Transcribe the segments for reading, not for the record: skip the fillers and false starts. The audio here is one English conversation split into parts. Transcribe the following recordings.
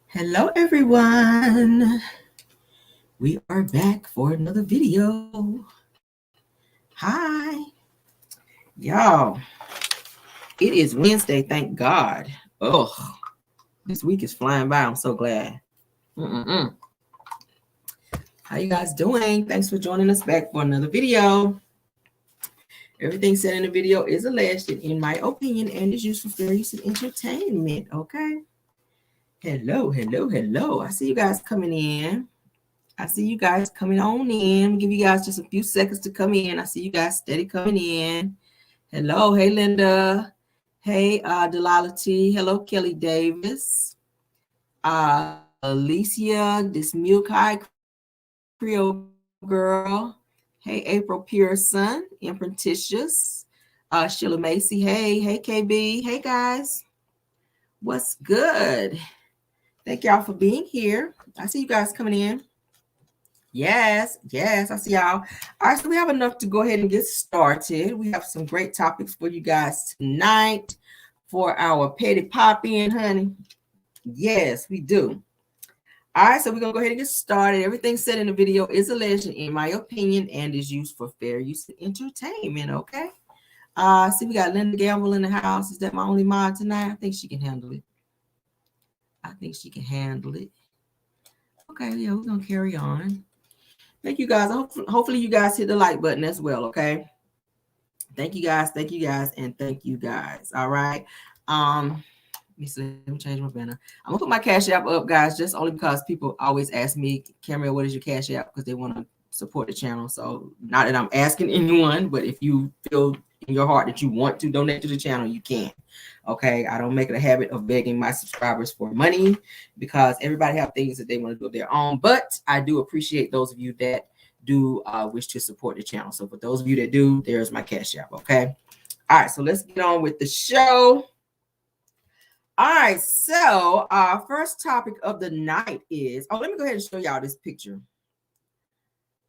Hello, everyone. We are back for another video. Hi, y'all. It is Wednesday, thank God. Oh, this week is flying by. I'm so glad. Mm-mm-mm. How you guys doing? Thanks for joining us back for another video. Everything said in the video is alleged and in my opinion and is used for fair use and entertainment, okay? Hello, hello, hello. I see you guys coming in. I see you guys coming on in. Give you guys just a few seconds to come in. I see you guys steady coming in. Hello. Hey, Linda. Hey, Delilah T. Hello, Kelly Davis. Alicia, this Milk High Creole girl. Hey, April Pearson. Imprintitious. Sheila Macy. Hey, KB. Hey, guys. What's good? Thank y'all for being here. I see you guys coming in. Yes, I see y'all. All right, so we have enough to go ahead and get started. We have some great topics for you guys tonight for our petty pop in, honey. Yes, we do. All right, so we're gonna go ahead and get started. Everything said in the video is alleged, in my opinion, and is used for fair use and entertainment. Okay. See, we got Linda Gamble in the house. Is that my only mod tonight? I think she can handle it. Okay, yeah, we're gonna carry on. Thank you guys. Hopefully you guys hit the like button as well, okay? Thank you guys, and thank you guys. All right. Let me change my banner. I'm gonna put my Cash App up, guys, just only because people always ask me, Camille, what is your Cash App? Because they want to support the channel. So not that I'm asking anyone, but if you feel in your heart that you want to donate to the channel, you can. Okay. I don't make it a habit of begging my subscribers for money because everybody have things that they want to do of their own. But I do appreciate those of you that do wish to support the channel. So for those of you that do, there's my Cash App. Okay. All right. So let's get on with the show. All right, so our first topic of the night is, let me go ahead and show y'all this picture.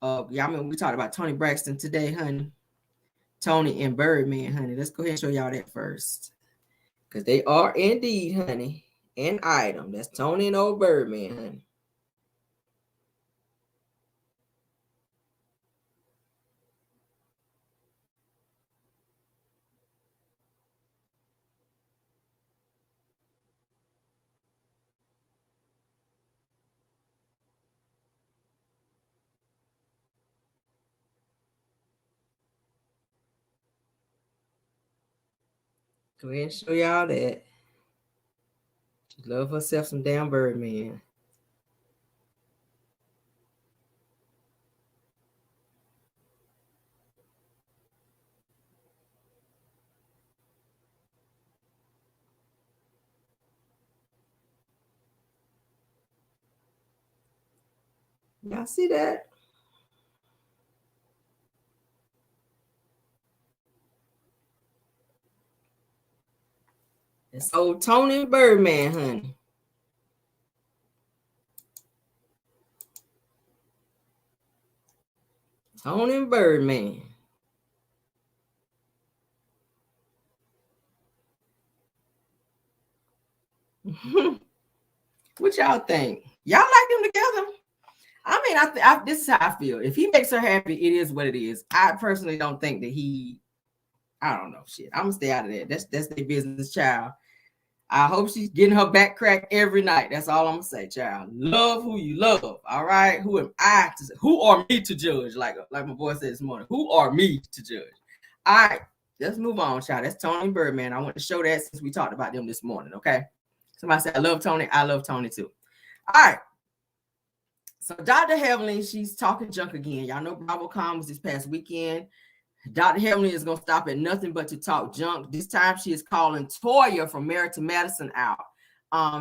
We talked about Tony Braxton today, honey. Tony and Birdman, honey. Let's go ahead and show y'all that first. Because they are indeed, honey, an item. That's Tony and old Birdman, honey. Go ahead and show y'all that. She love herself some damn Birdman. Y'all see that? It's old Tony and Birdman, honey. Tony and Birdman. What y'all think? Y'all like them together? I mean, this is how I feel. If he makes her happy, it is what it is. I personally don't think that I don't know, shit. I'm gonna stay out of that. That's their business, child. I hope she's getting her back cracked every night. That's all I'm gonna say, child. Love who you love. All right. Who am I to? Who are me to judge? Like my boy said this morning. Who are me to judge? All right. Let's move on, child. That's Tony Birdman. I want to show that since we talked about them this morning. Okay. Somebody said I love Tony. I love Tony too. All right. So Dr. Evelyn, she's talking junk again. Y'all know BravoCon was this past weekend. Dr. Evelyn is going to stop at nothing but to talk junk. This time she is calling Toya from Married to Madison out,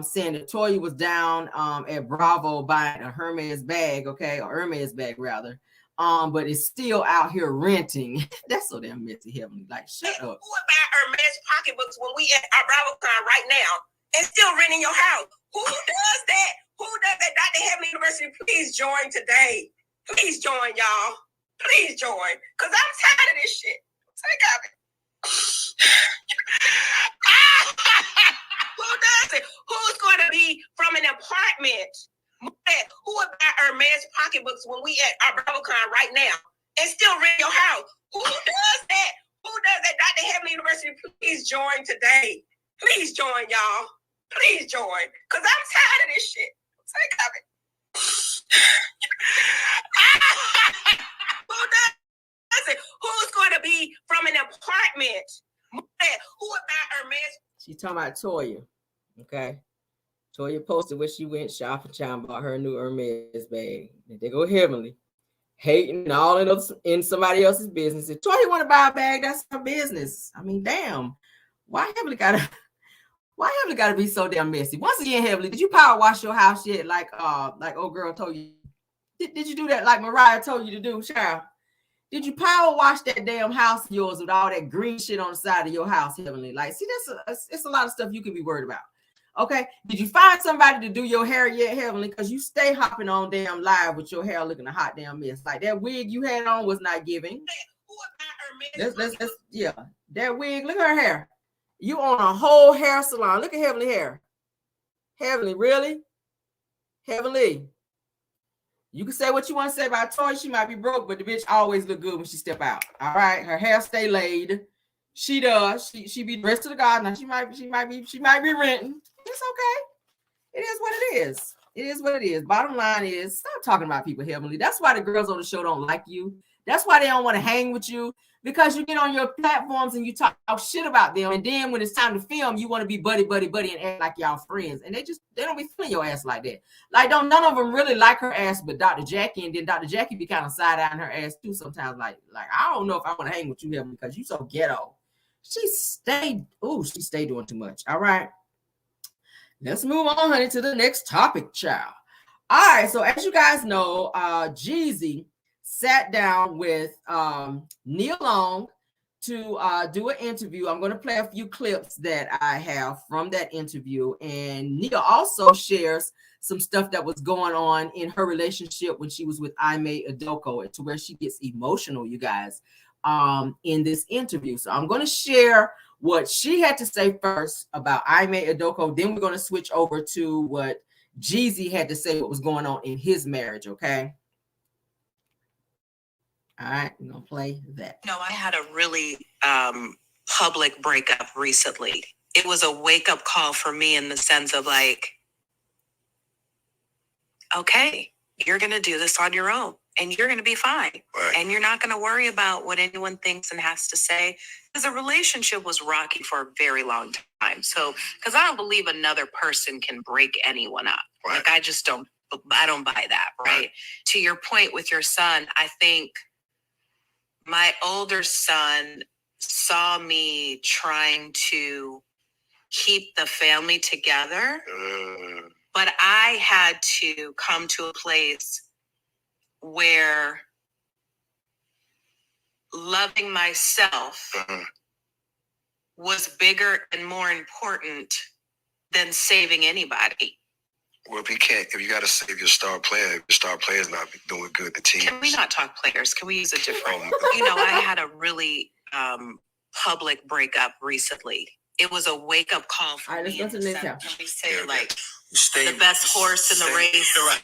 saying that Toya was down at Bravo buying a Hermes bag, okay, or Hermes bag rather, but is still out here renting. That's so damn messy, Evelyn. Like, shut up. Who would buy Hermes pocketbooks when we at our BravoCon right now and still renting your house? Who does that? Who does that? Dr. Evelyn University, please join today. Please join, y'all. Please join, because I'm tired of this shit. Take of it. Who does it? Who's going to be from an apartment. Who would buy Hermes pocketbooks when we at our BravoCon right now and still rent your house? Who does that? Who does that? Dr. Heavenly University, please join today. Please join, y'all. Please join. Because I'm tired of this shit. I'm sick of it. Who does it? Who's going to be from an apartment? Who would buy Hermes? She's talking about Toya. Okay. Toya posted where she went shopping, and bought her new Hermes bag. And they go Heavenly, hating all in somebody else's business. If Toya want to buy a bag, that's her business. I mean, damn. Why Heavenly gotta be so damn messy? Once again, Heavenly, did you power wash your house yet? Like old girl told you. Did you do that like Mariah told you to do, child? Did you power wash that damn house of yours with all that green shit on the side of your house, Heavenly? Like, see, it's a lot of stuff you could be worried about. Okay, did you find somebody to do your hair yet, Heavenly? Because you stay hopping on damn live with your hair looking a hot damn mess. Like that wig you had on was not giving. Let's yeah, that wig. Look at her hair. You own a whole hair salon. Look at Heavenly hair. Heavenly, really? Heavenly. You can say what you want to say about Toya. She might be broke, but the bitch always look good when she step out. All right, her hair stay laid. She does. She be dressed to the god. Now she might be renting. It's okay. It is what it is. It is what it is. Bottom line is, stop talking about people, Heavenly. That's why the girls on the show don't like you. That's why they don't want to hang with you, because you get on your platforms and you talk shit about them, and then when it's time to film, you want to be buddy and act like y'all friends, and they don't be feeling your ass like that. Like, none of them really like her ass, but Dr. Jackie, and then Dr. Jackie be kind of side-eyeing her ass too sometimes. Like I don't know if I want to hang with you, Heavenly, because you so ghetto. She stay doing too much. All right. Let's move on, honey, to the next topic, child. All right, so as you guys know, Jeezy sat down with Nia Long to do an interview. I'm going to play a few clips that I have from that interview, and Nia also shares some stuff that was going on in her relationship when she was with Ime Udoka, to where she gets emotional, you guys, in this interview. So I'm going to share what she had to say first about Ime Udoka. Then we're going to switch over to what Jeezy had to say, what was going on in his marriage, okay? All right, we're going to play that. No, I had a really public breakup recently. It was a wake-up call for me in the sense of like, okay, you're going to do this on your own. And you're going to be fine. Right. And you're not going to worry about what anyone thinks and has to say. Because the relationship was rocky for a very long time. So, because I don't believe another person can break anyone up. Right. Like, I don't buy that, right? To your point with your son, I think my older son saw me trying to keep the family together. But I had to come to a place where loving myself was bigger and more important than saving anybody. Well, if you got to save your star player, if your star player is not doing good, the team. Can we not talk players? Can we use a different? I had a really public breakup recently. It was a wake up call for me. Let me say, the best horse in the race. Right.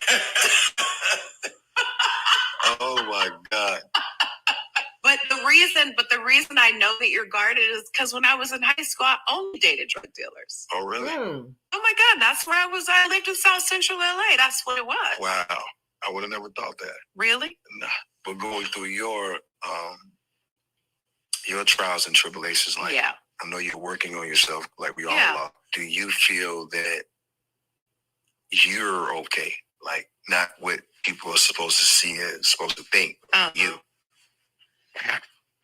Oh my God. But the reason I know that you're guarded is because when I was in high school, I only dated drug dealers. Oh, really? Oh my God, that's where I was. I lived in South Central LA. That's what it was. Wow. I would have never thought that. Really? Nah. But going through your trials and tribulations, like, yeah. I know you're working on yourself like we all are. Do you feel that you're okay? Like, not what people are supposed to see and supposed to think. You.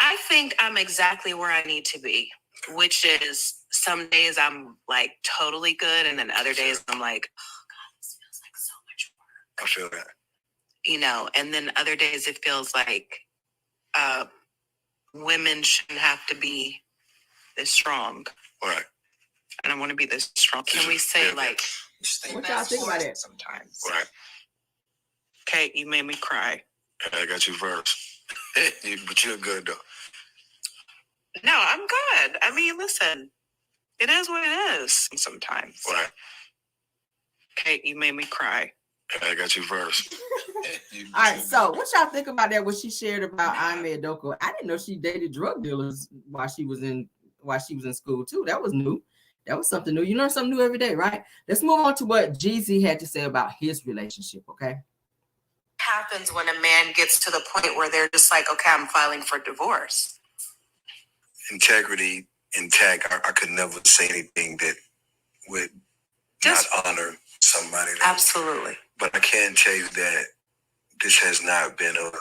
I think I'm exactly where I need to be, which is some days I'm like totally good, and then other days I'm like, oh God, this feels like so much work. I feel that. And then other days it feels like women shouldn't have to be this strong. Right. I don't want to be this strong. Can we say what y'all think about it? Sometimes. Right. Kate, you made me cry. I got you first. But you're good though. No, I'm good. I mean, listen, it is what it is sometimes. Right. Okay, you made me cry. I got you first. All right, so what y'all think about that? What she shared about Ime Adoko? I didn't know she dated drug dealers while she was in school too. That was new. That was something new. You learn something new every day, right? Let's move on to what Jeezy had to say about his relationship. Okay. Happens when a man gets to the point where they're just like, okay, I'm filing for divorce. Integrity intact. I could never say anything that would not honor somebody. Absolutely. But I can tell you that this has not been a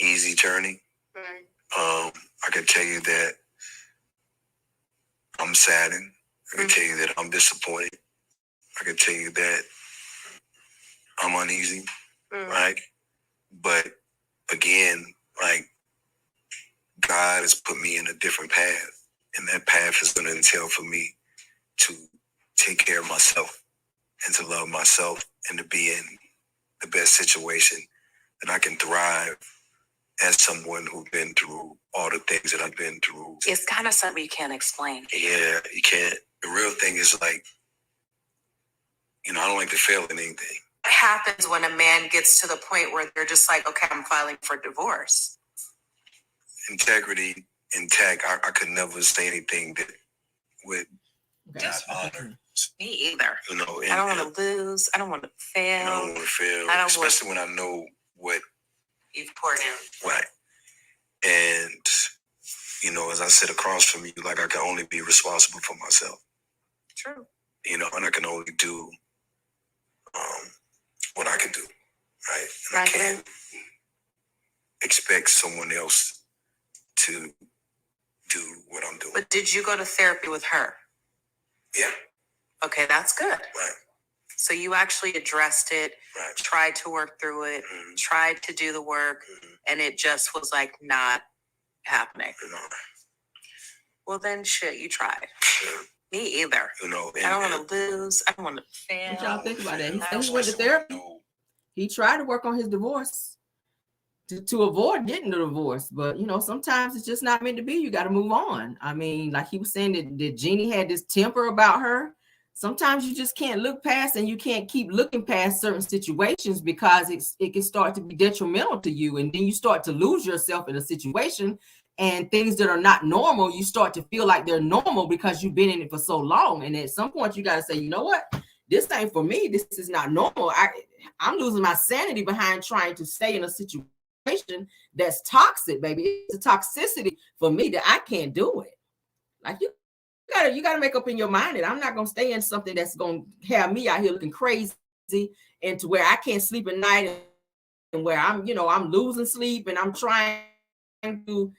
easy journey. Right. I can tell you that I'm saddened. I can tell you that I'm disappointed. I can tell you that I'm uneasy, right? But again, like, God has put me in a different path, and that path is going to entail for me to take care of myself and to love myself and to be in the best situation that I can thrive as someone who's been through all the things that I've been through. It's kind of something you can't explain. Yeah, you can't. The real thing is, like, I don't like to fail in anything. What happens when a man gets to the point where they're just like, okay, I'm filing for divorce? Integrity intact. I could never say anything that would not honor. Me either. And I don't want to lose. I don't want to fail. I don't want to fail. Especially when I know what you've poured in. Right. And, as I sit across from you, like, I can only be responsible for myself. True. And I can only do what I can do. Right. And right. I can't expect someone else to do what I'm doing. But did you go to therapy with her? Yeah. Okay, that's good. Right. So you actually addressed it, right. Tried to work through it, tried to do the work, and it just was like not happening. No. Well, then shit, you tried. Yeah. Me either. I don't want to lose. I don't want to fail. What y'all think about that? He went to therapy. He tried to work on his divorce to avoid getting a divorce, but sometimes it's just not meant to be. You got to move on. I mean, like he was saying that Jeannie had this temper about her. Sometimes you just can't look past, and you can't keep looking past certain situations because it can start to be detrimental to you, and then you start to lose yourself in a situation, and things that are not normal, you start to feel like they're normal because you've been in it for so long. And at some point, you got to say, you know what? This ain't for me. This is not normal. I'm losing my sanity behind trying to stay in a situation that's toxic, baby. It's a toxicity for me that I can't do it. Like you gotta make up in your mind that I'm not gonna stay in something that's gonna have me out here looking crazy and to where I can't sleep at night and where I'm losing sleep and I'm trying to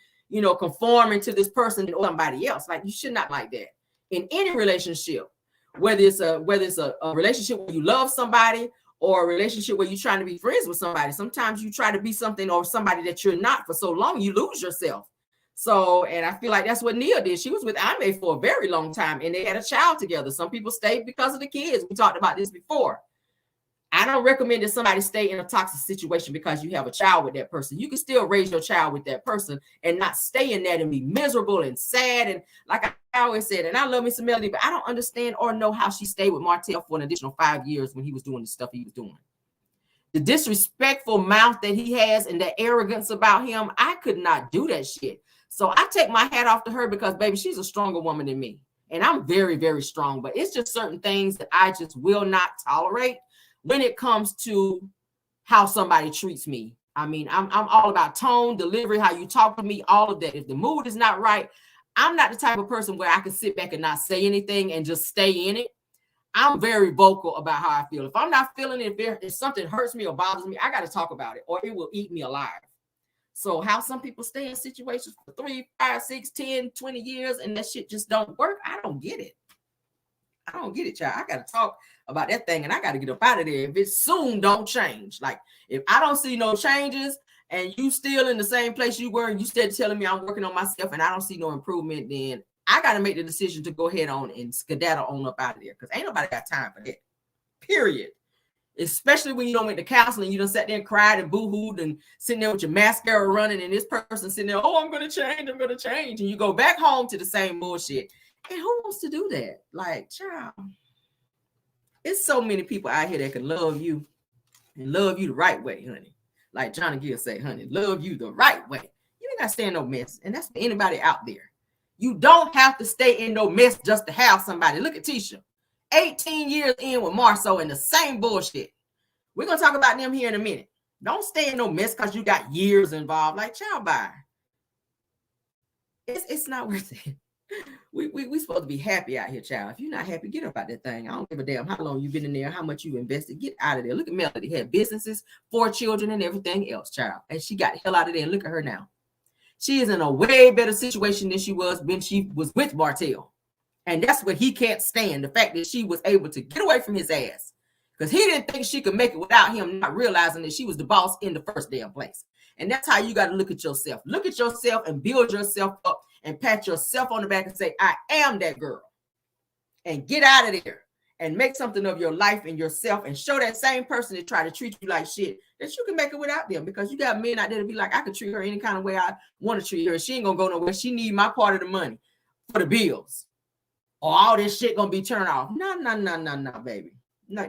conform into this person or somebody else. Like, you should not like that in any relationship, whether it's a relationship where you love somebody or a relationship where you're trying to be friends with somebody. Sometimes you try to be something or somebody that you're not for so long, you lose yourself. So, and I feel like that's what Nia did. She was with Ime for a very long time and they had a child together. Some people stayed because of the kids. We talked about this before. I don't recommend that somebody stay in a toxic situation because you have a child with that person. You can still raise your child with that person and not stay in that and be miserable and sad. And like I always said, and I love me some Melody, but I don't understand or know how she stayed with Martell for an additional 5 years when he was doing the stuff he was doing. The disrespectful mouth that he has and the arrogance about him, I could not do that shit. So I take my hat off to her because, baby, she's a stronger woman than me. And I'm very, very strong. But it's just certain things that I just will not tolerate when it comes to how somebody treats me. I mean, I'm all about tone, delivery, how you talk to me, all of that. If the mood is not right, I'm not the type of person where I can sit back and not say anything and just stay in it. I'm very vocal about how I feel. If I'm not feeling it, if something hurts me or bothers me, I got to talk about it or it will eat me alive. So how some people stay in situations for 3, 5, 6, 10, 20 years and that shit just don't work, I don't get it. I don't get it, y'all. I got to talk about that thing and I got to get up out of there. If it soon don't change, like if I don't see no changes and you still in the same place you were and you still telling me I'm working on myself and I don't see no improvement, then I got to make the decision to go ahead on and skedaddle on up out of there because ain't nobody got time for that, period. Especially when you don't went to counseling, you done sat there and cried and boo-hooed and sitting there with your mascara running and this person sitting there, oh, I'm going to change. And you go back home to the same bullshit. And who wants to do that? Like, child, It's so many people out here that can love you and love you the right way, honey. Like Johnny Gill say, honey, love you the right way. You ain't got to stay in no mess. And that's for anybody out there. You don't have to stay in no mess just to have somebody. Look at Tisha. 18 years in with Marceau and the same bullshit. We're going to talk about them here in a minute. Don't stay in no mess because you got years involved. Like, child, bye. It's not worth it. We supposed to be happy out here, child. If you're not happy, get up out that thing. I don't give a damn how long you've been in there, how much you invested. Get out of there. Look at Melody. Had businesses, 4 children, and everything else, child. And she got the hell out of there. And look at her now. She is in a way better situation than she was when she was with Bartell. And that's what he can't stand. The fact that she was able to get away from his ass. Because he didn't think she could make it without him not realizing that she was the boss in the first damn place. And that's how you got to look at yourself. Look at yourself and build yourself up and pat yourself on the back and say, I am that girl. And get out of there and make something of your life and yourself and show that same person that try to treat you like shit that you can make it without them. Because you got men out there to be like, I could treat her any kind of way I want to treat her. She ain't going to go nowhere. She need my part of the money for the bills. Or all this shit going to be turned off. No, baby. No.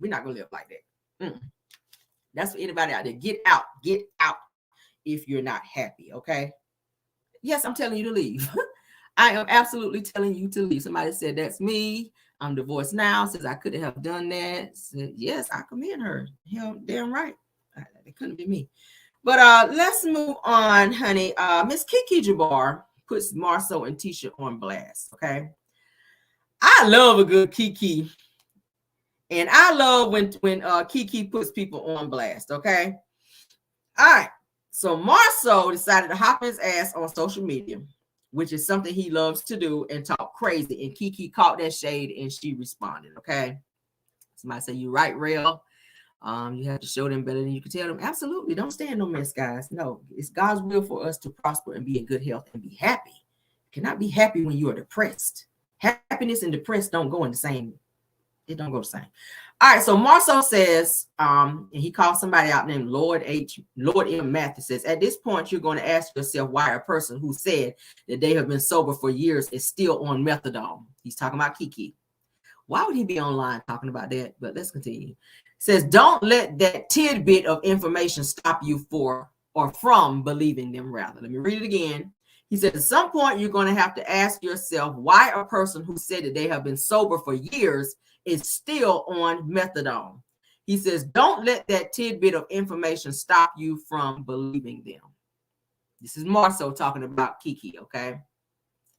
We're not going to live like that. That's for anybody out there. Get out if you're not happy, okay? Yes, I'm telling you to leave. I am absolutely telling you to leave. Somebody said, that's me. I'm divorced now. Says I couldn't have done that. Said, yes, I commend her. Hell, damn right. It couldn't be me. But let's move on, honey. Miss Keke Jabbar puts Marceau and Tisha on blast, okay? I love a good Keke. And I love when Keke puts people on blast, okay? All right. So Marceau decided to hop his ass on social media, which is something he loves to do, and talk crazy. And Keke caught that shade and she responded, okay? Somebody say, you're right, Rail. You have to show them better than you can tell them. Absolutely. Don't stay in no mess, guys. No, it's God's will for us to prosper and be in good health and be happy. You cannot be happy when you are depressed. Happiness and depressed don't go in the same. It don't go the same. All right, so Marceau says, and he calls somebody out named Lord M. Mathis says, at this point, you're going to ask yourself why a person who said that they have been sober for years is still on methadone. He's talking about Keke. Why would he be online talking about that? But let's continue. Says, don't let that tidbit of information stop you from believing them, rather. Let me read it again. He said, at some point, you're going to have to ask yourself why a person who said that they have been sober for years is still on methadone. He says, don't let that tidbit of information stop you from believing them. This is Marceau talking about Keke, okay?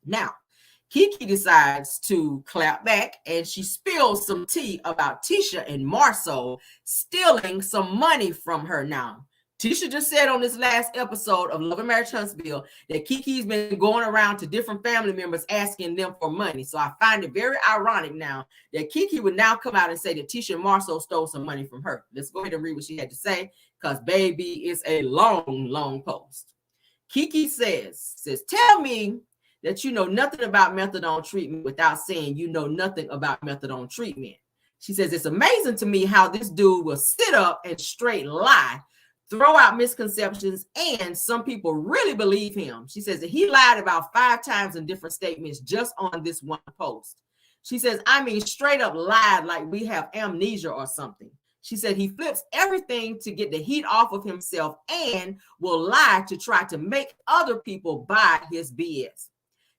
Now, Keke decides to clap back and she spills some tea about Tisha and Marceau stealing some money from her now. Tisha just said on this last episode of Love and Marriage Huntsville that Keke's been going around to different family members asking them for money. So I find it very ironic now that Keke would now come out and say that Tisha and Marceau stole some money from her. Let's go ahead and read what she had to say, because baby, it's a long post. Keke says, tell me that you know nothing about methadone treatment without saying you know nothing about methadone treatment. She says, it's amazing to me how this dude will sit up and straight lie, throw out misconceptions, and some people really believe him. She says that he lied about 5 times in different statements just on this one post. She says, I mean, straight up lied like we have amnesia or something. She said he flips everything to get the heat off of himself and will lie to try to make other people buy his BS.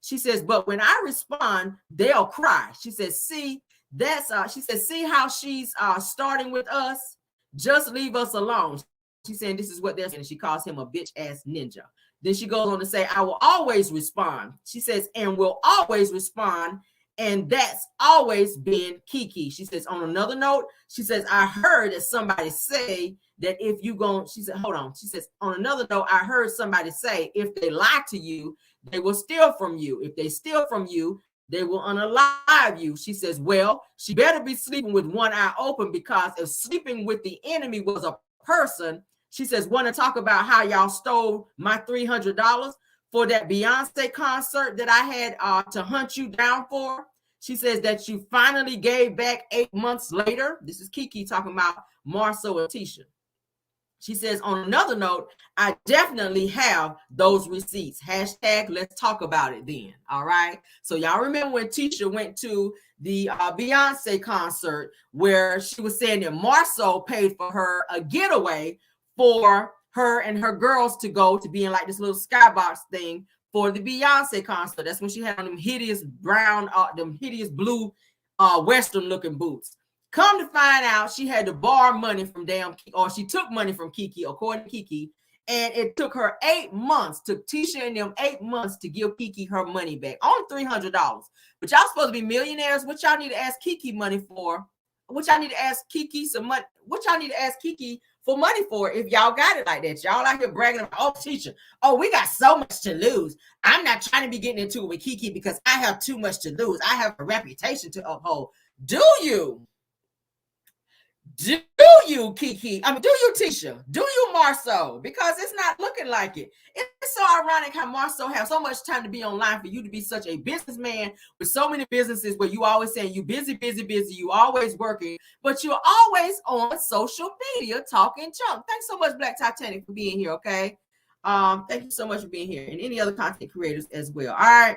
She says, but when I respond, they'll cry. She says, see, see how she's starting with us? Just leave us alone. She's saying this is what they're saying. She calls him a bitch ass ninja. Then she goes on to say, I will always respond. She says, and will always respond. And that's always been Keke. She says, on another note, she says, I heard that somebody say that if you go, she said, hold on. She says, on another note, I heard somebody say, if they lie to you, they will steal from you. If they steal from you, they will unalive you. She says, well, she better be sleeping with one eye open, because if sleeping with the enemy was a person, she says, want to talk about how y'all stole my $300 for that Beyonce concert that I had to hunt you down for? She says that you finally gave back 8 months later. This is Keke talking about Marceau and Tisha. She says, on another note, I definitely have those receipts. Hashtag let's talk about it then. All right. So y'all remember when Tisha went to the Beyonce concert where she was saying that Marceau paid for her a getaway for her and her girls to go to be in like this little skybox thing for the Beyonce concert. That's when she had on them hideous brown, them hideous blue Western looking boots. Come to find out, she had to borrow money from she took money from Kiki, according to Kiki, and it took her 8 months, took Tisha and them 8 months to give Kiki her money back. Only $300. But y'all supposed to be millionaires. What y'all need to ask Kiki money for? What y'all need to ask Kiki some money? What y'all need to ask Kiki for money for if y'all got it like that? Y'all out here bragging about, oh, Tisha, oh, we got so much to lose. I'm not trying to be getting into it with Kiki because I have too much to lose. I have a reputation to uphold. Do you? Do you, Kiki? I mean, do you, Tisha? Do you, Marceau? Because it's not looking like it. It's so ironic how Marceau has so much time to be online for you to be such a businessman with so many businesses where you always saying you busy, you always working, but you're always on social media talking junk. Thanks so much, Black Titanic, for being here, okay? Thank you so much for being here, and any other content creators as well. All right.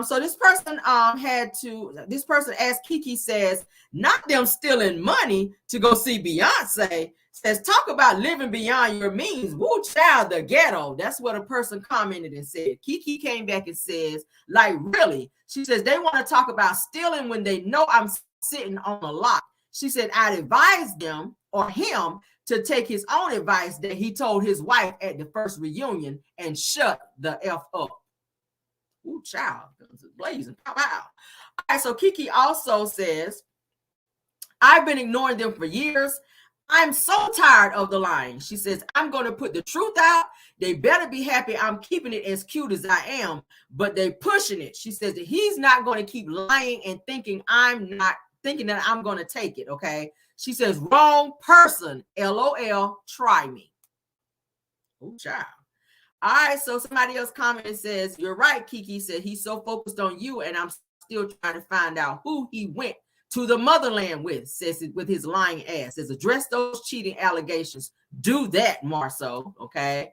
So this person asked Kiki, says, not them stealing money to go see Beyonce, says, talk about living beyond your means. Woo, child, the ghetto. That's what a person commented and said. Kiki came back and says, like, really? She says, they want to talk about stealing when they know I'm sitting on a lot. She said, I'd advise them or him to take his own advice that he told his wife at the first reunion and shut the F up. Ooh, child, blazing. Wow. All right, so Kiki also says, I've been ignoring them for years. I'm so tired of the lying. She says, I'm going to put the truth out. They better be happy I'm keeping it as cute as I am, but they pushing it. She says that he's not going to keep lying and thinking that I'm going to take it, okay? She says, wrong person. LOL, try me. Ooh, child. All right, so somebody else commented and says, you're right, Kiki said he's so focused on you, and I'm still trying to find out who he went to the motherland with, says it with his lying ass. Says, address those cheating allegations. Do that, Marceau, okay?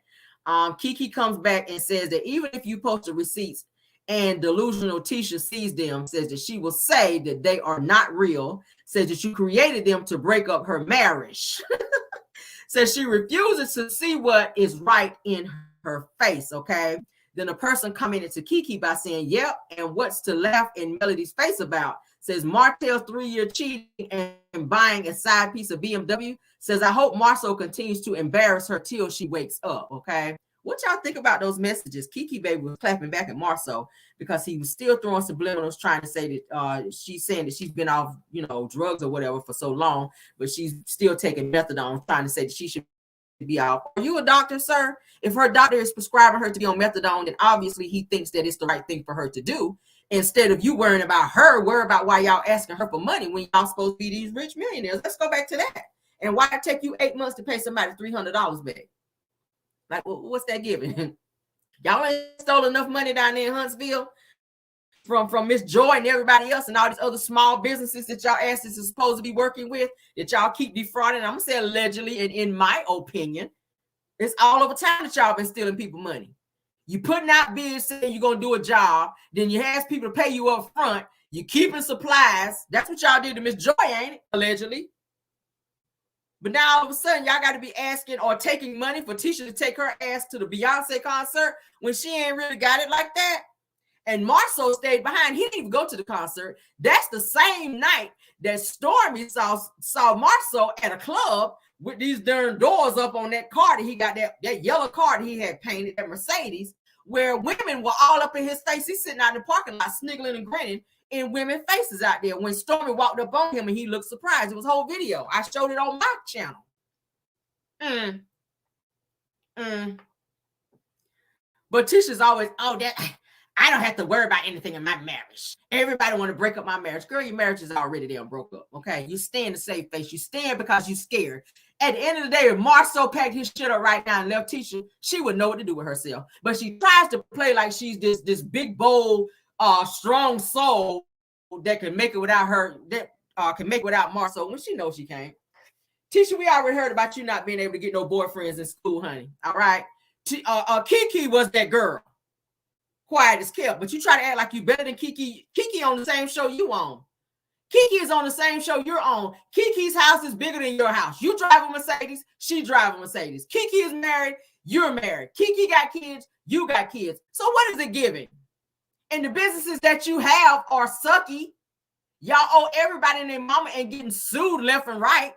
Kiki comes back and says that even if you post the receipts and delusional Tisha sees them, says that she will say that they are not real, says that you created them to break up her marriage. Says she refuses to see what is right in her face, okay? Then a person commented to Kiki by saying, yep, and what's to laugh in Melody's face about? Says Martell's 3-year cheating and buying a side piece of BMW. Says, I hope Marceau continues to embarrass her till she wakes up, okay? What y'all think about those messages? Kiki baby was clapping back at Marceau because he was still throwing subliminals trying to say that she's saying that she's been off, drugs or whatever for so long, but she's still taking methadone, trying to say that she should be off. Are you a doctor, sir? If her doctor is prescribing her to be on methadone, then obviously he thinks that it's the right thing for her to do. Instead of you worrying about her, worry about why y'all asking her for money when y'all supposed to be these rich millionaires. Let's go back to that. And why it take you 8 months to pay somebody $300 back? Like, what's that giving? Y'all ain't stole enough money down there in Huntsville from Miss Joy and everybody else and all these other small businesses that y'all asses are supposed to be working with that y'all keep defrauding. I'm gonna say allegedly, and in my opinion, it's all over time that y'all been stealing people money. You putting out bids saying you're gonna do a job, then you ask people to pay you up front. You keeping supplies. That's what y'all did to Miss Joy, ain't it? Allegedly. But now all of a sudden, y'all got to be asking or taking money for Tisha to take her ass to the Beyonce concert when she ain't really got it like that. And Marceau stayed behind. He didn't even go to the concert. That's the same night that Stormy saw Marceau at a club with these darn doors up on that car that he got, that yellow car that he had painted, that Mercedes, where women were all up in his face. He's sitting out in the parking lot, sniggling and grinning in women's faces out there. When Stormy walked up on him and he looked surprised. It was a whole video. I showed it on my channel. But Tisha's always, I don't have to worry about anything in my marriage. Everybody want to break up my marriage. Girl, your marriage is already damn broke up, okay? You stand to save face. You stand because you're scared. At the end of the day, if Marceau packed his shit up right now and left Tisha, she would know what to do with herself. But she tries to play like she's this big, bold, strong soul that can make it without her, that can make it without Marceau when she knows she can't. Tisha, we already heard about you not being able to get no boyfriends in school, honey. All right. Kiki was that girl. Quiet as kept, but you try to act like you better than Kiki. Kiki on the same show you on. Kiki is on the same show you're on. Kiki's house is bigger than your house. You drive a Mercedes, she drive a Mercedes. Kiki is married, you're married. Kiki got kids, you got kids. So what is it giving? And the businesses that you have are sucky. Y'all owe everybody and their mama and getting sued left and right.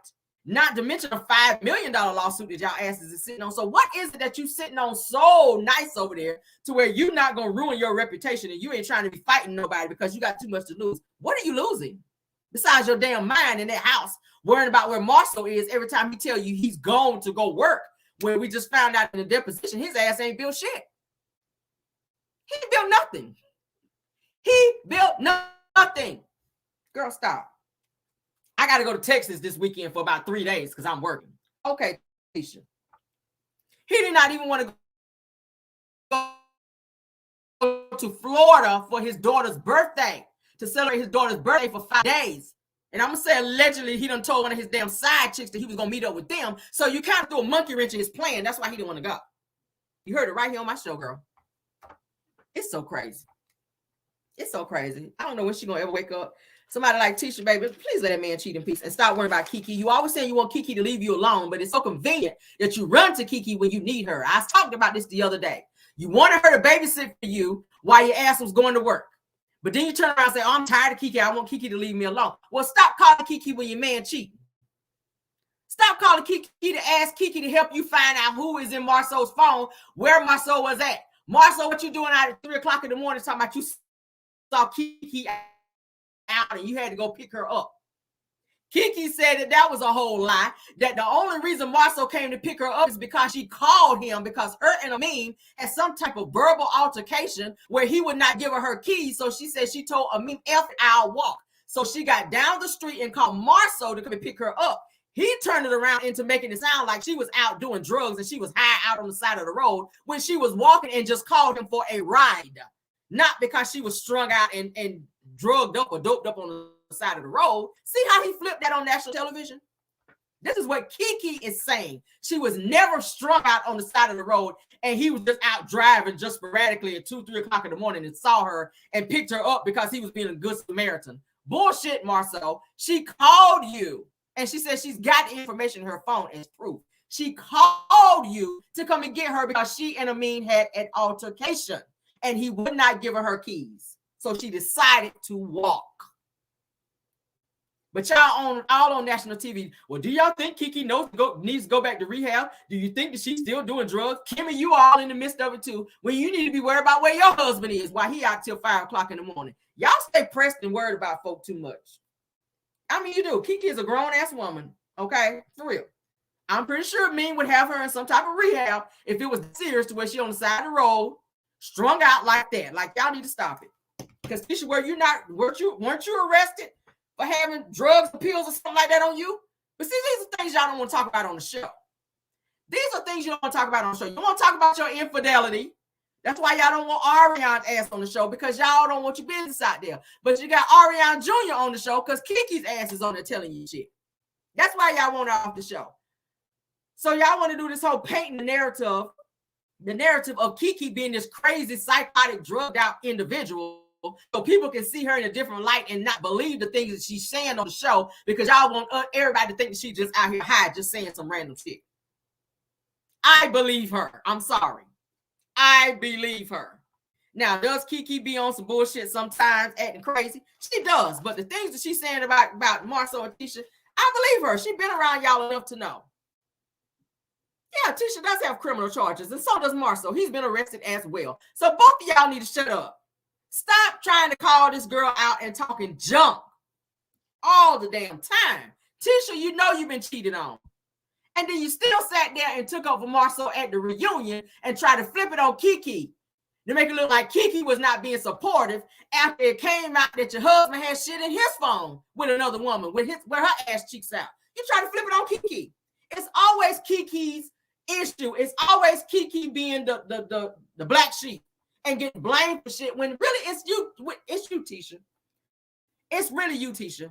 Not to mention a $5 million lawsuit that y'all asses is sitting on. So what is it that you sitting on so nice over there to where you're not going to ruin your reputation and you ain't trying to be fighting nobody because you got too much to lose? What are you losing? Besides your damn mind in that house, worrying about where Marcel is every time he tell you he's gone to go work, where we just found out in the deposition, his ass ain't built shit. He built nothing. He built nothing. Girl, stop. I got to go to Texas this weekend for about 3 days because I'm working. Okay, Tisha. He did not even want to go to Florida for his daughter's birthday, to celebrate his daughter's birthday for 5 days. And I'm going to say allegedly he done told one of his damn side chicks that he was going to meet up with them. So you kind of threw a monkey wrench in his plan. That's why he didn't want to go. You heard it right here on my show, girl. It's so crazy. It's so crazy. I don't know when she's going to ever wake up. Somebody like Tisha, baby, please let that man cheat in peace and stop worrying about Kiki. You always saying you want Kiki to leave you alone, but it's so convenient that you run to Kiki when you need her. I was talking about this the other day. You wanted her to babysit for you while your ass was going to work. But then you turn around and say, oh, I'm tired of Kiki. I want Kiki to leave me alone. Well, stop calling Kiki when your man cheating. Stop calling Kiki to ask Kiki to help you find out who is in Marcel's phone, where Marcel was at. Marcel, what you doing out at 3 o'clock in the morning talking about you saw Kiki out and you had to go pick her up. Kiki said that was a whole lie, that the only reason Marcel came to pick her up is because she called him because her and Amin had some type of verbal altercation where he would not give her keys. So she said she told Amin, F, I'll walk. So she got down the street and called Marcel to come and pick her up. He turned it around into making it sound like she was out doing drugs and she was high out on the side of the road when she was walking and just called him for a ride. Not because she was strung out and drugged up or doped up on the side of the road. See how he flipped that on national television? This is what Kiki is saying. She was never strung out on the side of the road and he was just out driving just sporadically at 2, 3 o'clock in the morning and saw her and picked her up because he was being a good Samaritan. Bullshit, Marcel. She called you and she said she's got information in her phone as proof. She called you to come and get her because she and Amin had an altercation and he would not give her keys. So she decided to walk. But y'all all on national TV. Well, do y'all think Kiki needs to go back to rehab? Do you think that she's still doing drugs? Kimmy, you all in the midst of it too. When you need to be worried about where your husband is while he out till 5 o'clock in the morning. Y'all stay pressed and worried about folk too much. I mean, you do. Kiki is a grown-ass woman. Okay? For real. I'm pretty sure Ming would have her in some type of rehab if it was serious to where she on the side of the road, strung out like that. Like, y'all need to stop it. Because Tisha, weren't you arrested for having drugs or pills or something like that on you? But see, these are things y'all don't want to talk about on the show. These are things you don't want to talk about on the show. You want to talk about your infidelity. That's why y'all don't want Ariana's ass on the show, because y'all don't want your business out there. But you got Ariana Jr. on the show because Kiki's ass is on there telling you shit. That's why y'all want her off the show. So y'all want to do this whole painting the narrative of Kiki being this crazy, psychotic, drugged out individual, so people can see her in a different light and not believe the things that she's saying on the show, because y'all want everybody to think that she's just out here high, just saying some random shit. I believe her. I'm sorry. I believe her. Now, does Kiki be on some bullshit sometimes, acting crazy? She does. But the things that she's saying about Marcel and Tisha, I believe her. She's been around y'all enough to know. Yeah, Tisha does have criminal charges, and so does Marcel. He's been arrested as well. So both of y'all need to shut up. Stop trying to call this girl out and talking junk all the damn time. Tisha, you know you've been cheated on. And then you still sat there and took over Marcel at the reunion and tried to flip it on Kiki to make it look like Kiki was not being supportive after it came out that your husband had shit in his phone with another woman, where her ass cheeks out. You try to flip it on Kiki. It's always Kiki's issue. It's always Kiki being the black sheep and getting blamed for shit when really it's you, Tisha. It's really you, Tisha.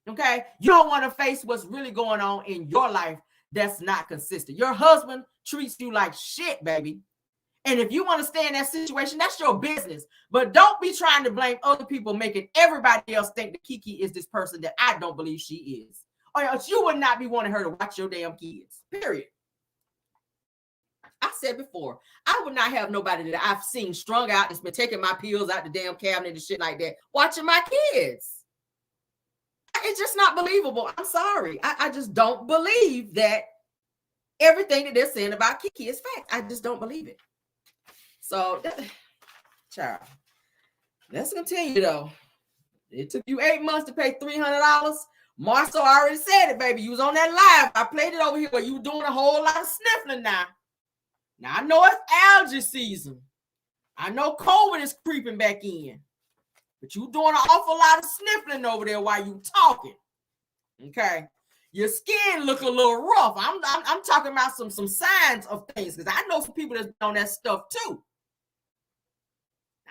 Okay, you don't want to face what's really going on in your life that's not consistent. Your husband treats you like shit, baby. And if you want to stay in that situation, that's your business. But don't be trying to blame other people, making everybody else think that Kiki is this person that I don't believe she is. Or else you would not be wanting her to watch your damn kids. Period. I said before, I would not have nobody that I've seen strung out that's been taking my pills out the damn cabinet and shit like that, watching my kids. It's just not believable. I'm sorry. I just don't believe that everything that they're saying about Kiki is fact. I just don't believe it. So, child, let's continue though. It took you 8 months to pay $300. Marcel already said it, baby. You was on that live. I played it over here where you were doing a whole lot of sniffling now. Now, I know it's allergy season. I know COVID is creeping back in. But you doing an awful lot of sniffling over there while you talking. Okay? Your skin look a little rough. I'm talking about some signs of things because I know some people that's on that stuff too.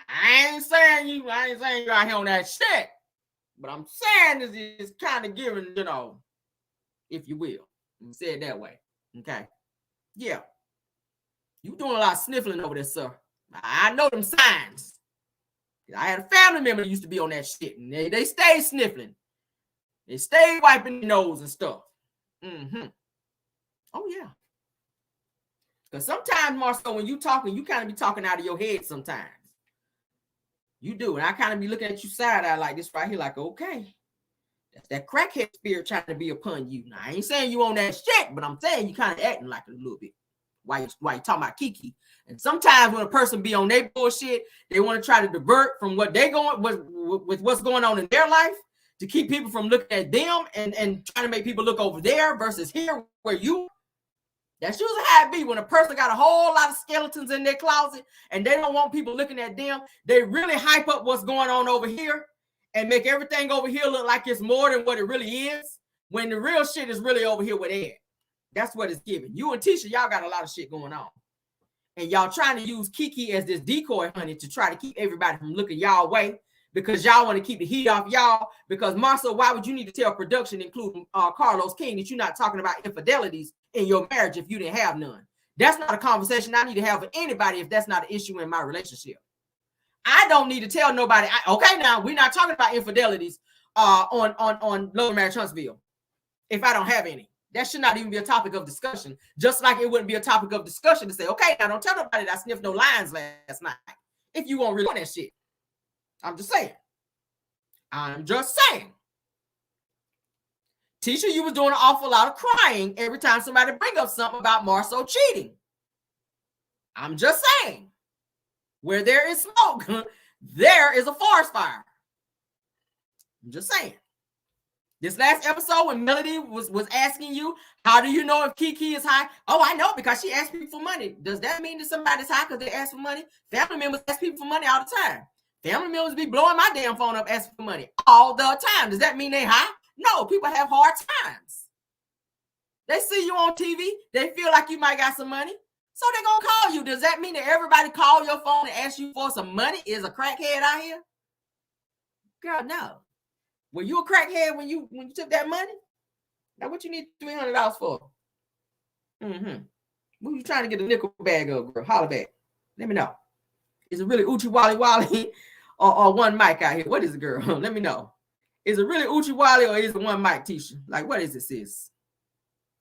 I ain't saying you out here on that shit. But I'm saying it's kind of giving, you know, if you will. Say it that way. Okay? Yeah. You doing a lot of sniffling over there, sir. I know them signs. I had a family member that used to be on that shit, and they stayed sniffling. They stayed wiping their nose and stuff. Mm-hmm. Oh, yeah. Because sometimes, Marcel, when you talking, you kind of be talking out of your head sometimes. You do. And I kind of be looking at you side-eye like this right here, like, okay. That's that crackhead spirit trying to be upon you. Now, I ain't saying you on that shit, but I'm saying you kind of acting like it a little bit. Why you talking about Kiki? And sometimes when a person be on their bullshit, they want to try to divert from what they going with what's going on in their life to keep people from looking at them and trying to make people look over there versus here where you. That's usually how it be when a person got a whole lot of skeletons in their closet and they don't want people looking at them. They really hype up what's going on over here and make everything over here look like it's more than what it really is, when the real shit is really over here with Ed. That's what it's giving. You and Tisha, y'all got a lot of shit going on. And y'all trying to use Kiki as this decoy, honey, to try to keep everybody from looking y'all way because y'all want to keep the heat off y'all. Because, Marcel, why would you need to tell production, including Carlos King, that you're not talking about infidelities in your marriage if you didn't have none? That's not a conversation I need to have with anybody if that's not an issue in my relationship. I don't need to tell nobody. Okay, now, we're not talking about infidelities on Lower Marriage Huntsville if I don't have any. That should not even be a topic of discussion. Just like it wouldn't be a topic of discussion to say, okay, now don't tell nobody that I sniffed no lines last night. If you won't really want that shit. I'm just saying. Tisha, you was doing an awful lot of crying every time somebody bring up something about Marcel cheating. I'm just saying. Where there is smoke, there is a forest fire. I'm just saying. This last episode when Melody was asking you, how do you know if Kiki is high? Oh, I know, because she asked people for money. Does that mean that somebody's high because they ask for money? Family members ask people for money all the time. Family members be blowing my damn phone up asking for money all the time. Does that mean they high? No, people have hard times. They see you on TV. They feel like you might got some money. So they're going to call you. Does that mean that everybody call your phone and ask you for some money is a crackhead out here? Girl, no. Were you a crackhead when you took that money? Now, what you need $300 for? What you trying to get a nickel bag of, girl? Holler back. Let me know. Is it really Uchi Wally Wally or one mic out here? What is it, girl? Let me know. Is it really Uchi Wally or is it one mic, Tisha? Like, what is it, sis?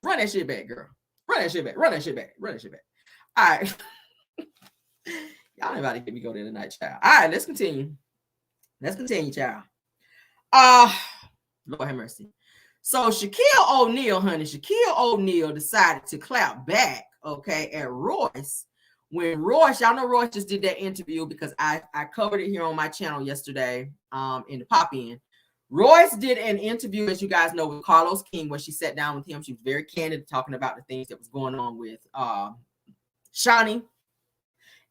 Run that shit back, girl. Run that shit back. All right. Y'all ain't about to get me go there tonight, child. All right, let's continue. Child. Lord have mercy. So Shaquille O'Neal decided to clap back, okay, at Royce. When Royce, y'all know Royce just did that interview because I covered it here on my channel yesterday in the pop-in. Royce did an interview, as you guys know, with Carlos King, where she sat down with him. She was very candid, talking about the things that was going on with Shani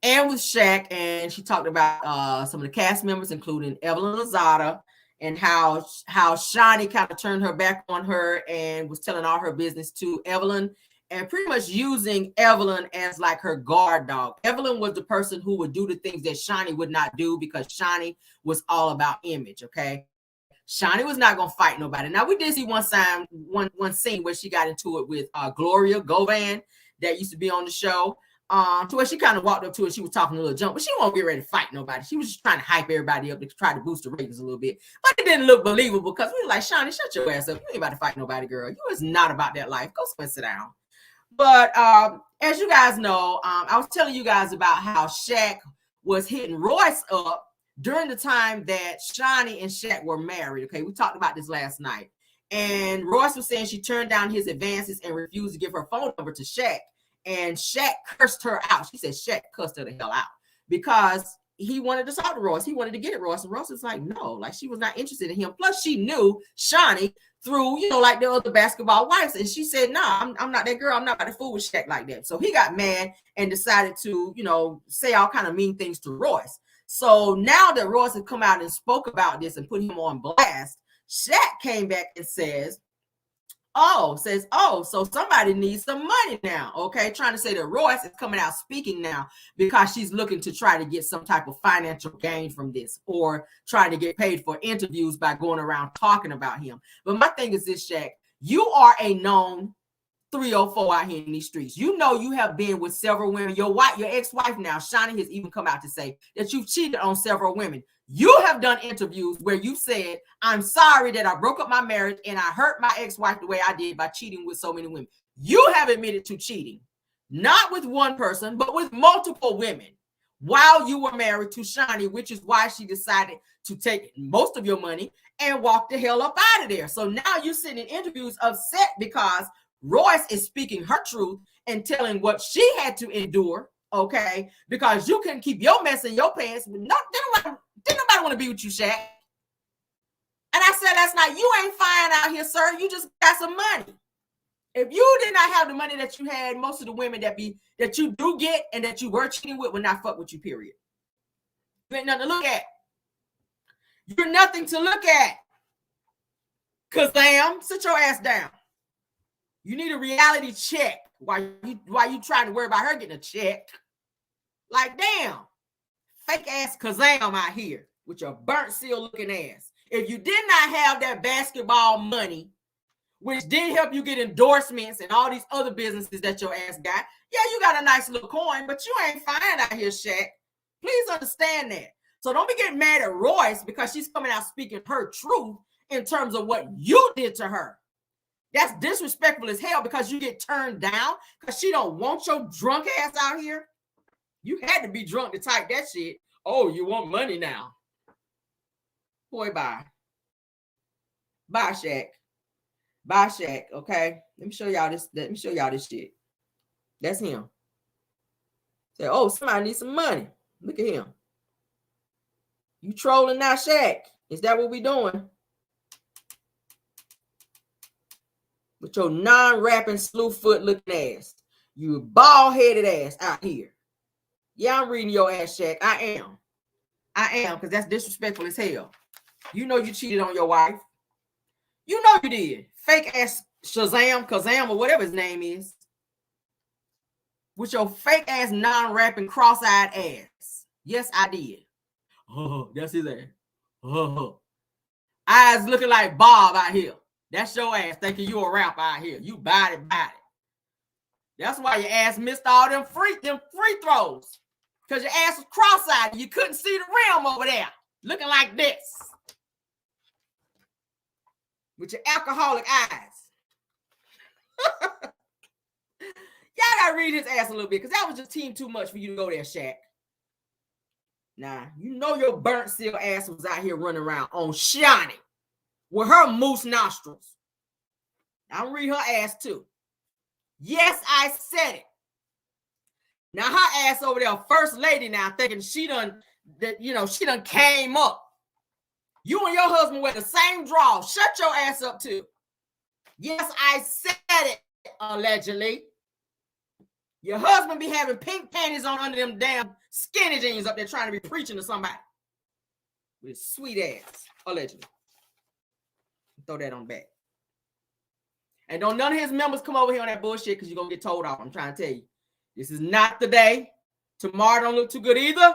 and with Shaq. And she talked about some of the cast members, including Evelyn Lozada, and how Shani kind of turned her back on her and was telling all her business to Evelyn and pretty much using Evelyn as like her guard dog. Evelyn was the person who would do the things that Shani would not do because Shani was all about image, okay? Shani was not gonna fight nobody. Now we did see one scene where she got into it with Gloria Govan that used to be on the show. To where she kind of walked up to her, she was talking a little junk, but she won't get ready to fight nobody. She was just trying to hype everybody up to try to boost the ratings a little bit. But it didn't look believable because we were like, Shani, shut your ass up. You ain't about to fight nobody, girl. You is not about that life. Go somewhere, sit down. But as you guys know, I was telling you guys about how Shaq was hitting Royce up during the time that Shani and Shaq were married. Okay, we talked about this last night. And Royce was saying she turned down his advances and refused to give her phone number to Shaq. And Shaq cursed her out. She said Shaq cussed her the hell out because he wanted to talk to Royce. He wanted to get at Royce. And Royce was like, no, like she was not interested in him. Plus, she knew Shani through, you know, like the other basketball wives. And she said, nah, I'm not that girl. I'm not about to fool with Shaq like that. So he got mad and decided to, you know, say all kind of mean things to Royce. So now that Royce has come out and spoke about this and put him on blast, Shaq came back and says, so somebody needs some money now. Okay, trying to say that Royce is coming out speaking now because she's looking to try to get some type of financial gain from this or trying to get paid for interviews by going around talking about him. But my thing is this, Shaq, you are a known 304 out here in these streets. You know you have been with several women. Your ex-wife now, Shani, has even come out to say that you've cheated on several women. You have done interviews where you said, I'm sorry that I broke up my marriage and I hurt my ex-wife the way I did by cheating with so many women. You have admitted to cheating, not with one person, but with multiple women while you were married to Shani, which is why she decided to take most of your money and walk the hell up out of there. So now you're sitting in interviews upset because Royce is speaking her truth and telling what she had to endure, okay? Because you couldn't keep your mess in your pants. Didn't nobody want to be with you, Shaq. And I said, that's not, you ain't fine out here, sir. You just got some money. If you did not have the money that you had, most of the women that you do get and that you were cheating with would not fuck with you, period. You ain't nothing to look at. You're nothing to look at. Kazam, sit your ass down. You need a reality check while you trying to worry about her getting a check. Like, damn. Fake ass Kazam out here with your burnt seal looking ass. If you did not have that basketball money, which did help you get endorsements and all these other businesses that your ass got, yeah, you got a nice little coin, but you ain't fine out here, Shaq. Please understand that. So don't be getting mad at Royce because she's coming out speaking her truth in terms of what you did to her. That's disrespectful as hell because you get turned down because she don't want your drunk ass out here. You had to be drunk to type that shit. Oh, you want money now. Boy, bye. Bye, Shaq. Bye, Shaq, okay? Let me show y'all this shit. That's him. Say, oh, somebody needs some money. Look at him. You trolling now, Shaq? Is that what we doing? With your non-rapping slewfoot looking ass. You bald-headed ass out here. Yeah, I'm reading your ass, Shaq. I am, because that's disrespectful as hell. You know you cheated on your wife. You know you did. Fake ass Shazam, Kazam, or whatever his name is. With your fake ass non-rapping cross-eyed ass. Yes, I did. Oh, that's his ass. Oh. Eyes looking like Bob out here. That's your ass thinking you a rapper out here. You body. That's why your ass missed all them free throws. Because your ass was cross-eyed. You couldn't see the rim over there. Looking like this. With your alcoholic eyes. Y'all gotta read his ass a little bit. Because that was just team too much for you to go there, Shaq. Nah, you know your burnt seal ass was out here running around on Shani. With her moose nostrils. I'll read her ass too. Yes, I said it. Now her ass over there, first lady now, thinking she done came up. You and your husband wear the same drawers. Shut your ass up too. Yes, I said it, allegedly. Your husband be having pink panties on under them damn skinny jeans up there trying to be preaching to somebody. With his sweet ass, allegedly. Throw that on back. And don't none of his members come over here on that bullshit because you're going to get told off. I'm trying to tell you. This is not the day. Tomorrow don't look too good either.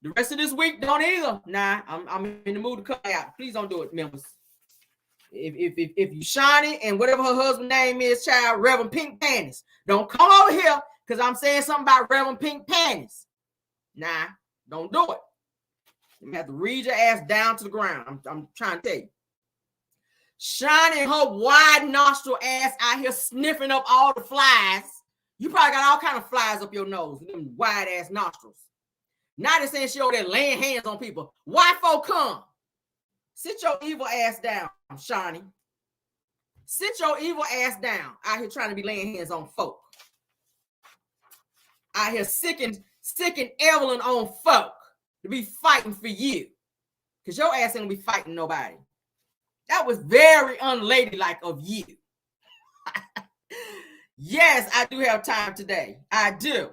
The rest of this week don't either. Nah, I'm in the mood to cut out. Please don't do it, members. If you shiny and whatever her husband's name is, child, Reverend Pink Panties, don't come over here because I'm saying something about Reverend Pink Panties. Nah, don't do it. You have to read your ass down to the ground. I'm trying to tell you. Shining her wide nostril ass out here sniffing up all the flies. You probably got all kind of flies up your nose with them wide ass nostrils. Now they're saying she over there laying hands on people. Why folk come? Sit your evil ass down, Shani. Sit your evil ass down out here trying to be laying hands on folk. Out here sicking Evelyn on folk to be fighting for you. Because your ass ain't gonna be fighting nobody. That was very unladylike of you. Yes, I do have time today. I do.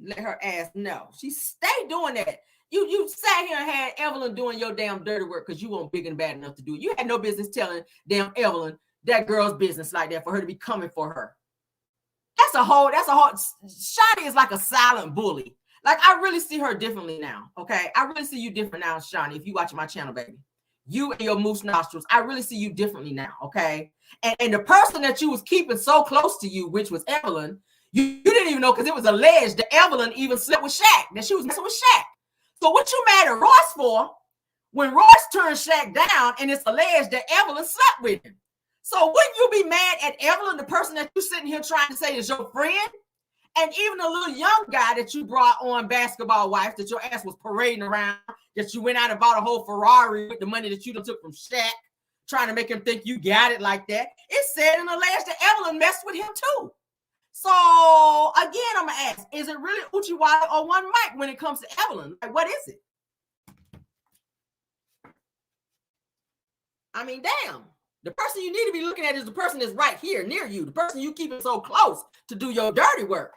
Let her ass know. She stay doing that. You sat here and had Evelyn doing your damn dirty work because you weren't big and bad enough to do it. You had no business telling damn Evelyn that girl's business like that for her to be coming for her. That's a whole, Shani is like a silent bully. Like, I really see her differently now, okay? I really see you different now, Shani, if you watch my channel, baby. You and your moose nostrils, I really see you differently now, okay? And the person that you was keeping so close to you, which was Evelyn, you didn't even know because it was alleged that Evelyn even slept with Shaq, that she was messing with Shaq. So what you mad at Ross for when Ross turned Shaq down and it's alleged that Evelyn slept with him? So wouldn't you be mad at Evelyn, the person that you're sitting here trying to say is your friend? And even a little young guy that you brought on Basketball Wives that your ass was parading around, that you went out and bought a whole Ferrari with the money that you took from Shaq, trying to make him think you got it like that. It said in the last that Evelyn messed with him too. So again, I'm gonna ask, is it really Uchiwala or one mic when it comes to Evelyn? Like, what is it? I mean, damn. The person you need to be looking at is the person that's right here near you, the person you keep it so close to do your dirty work.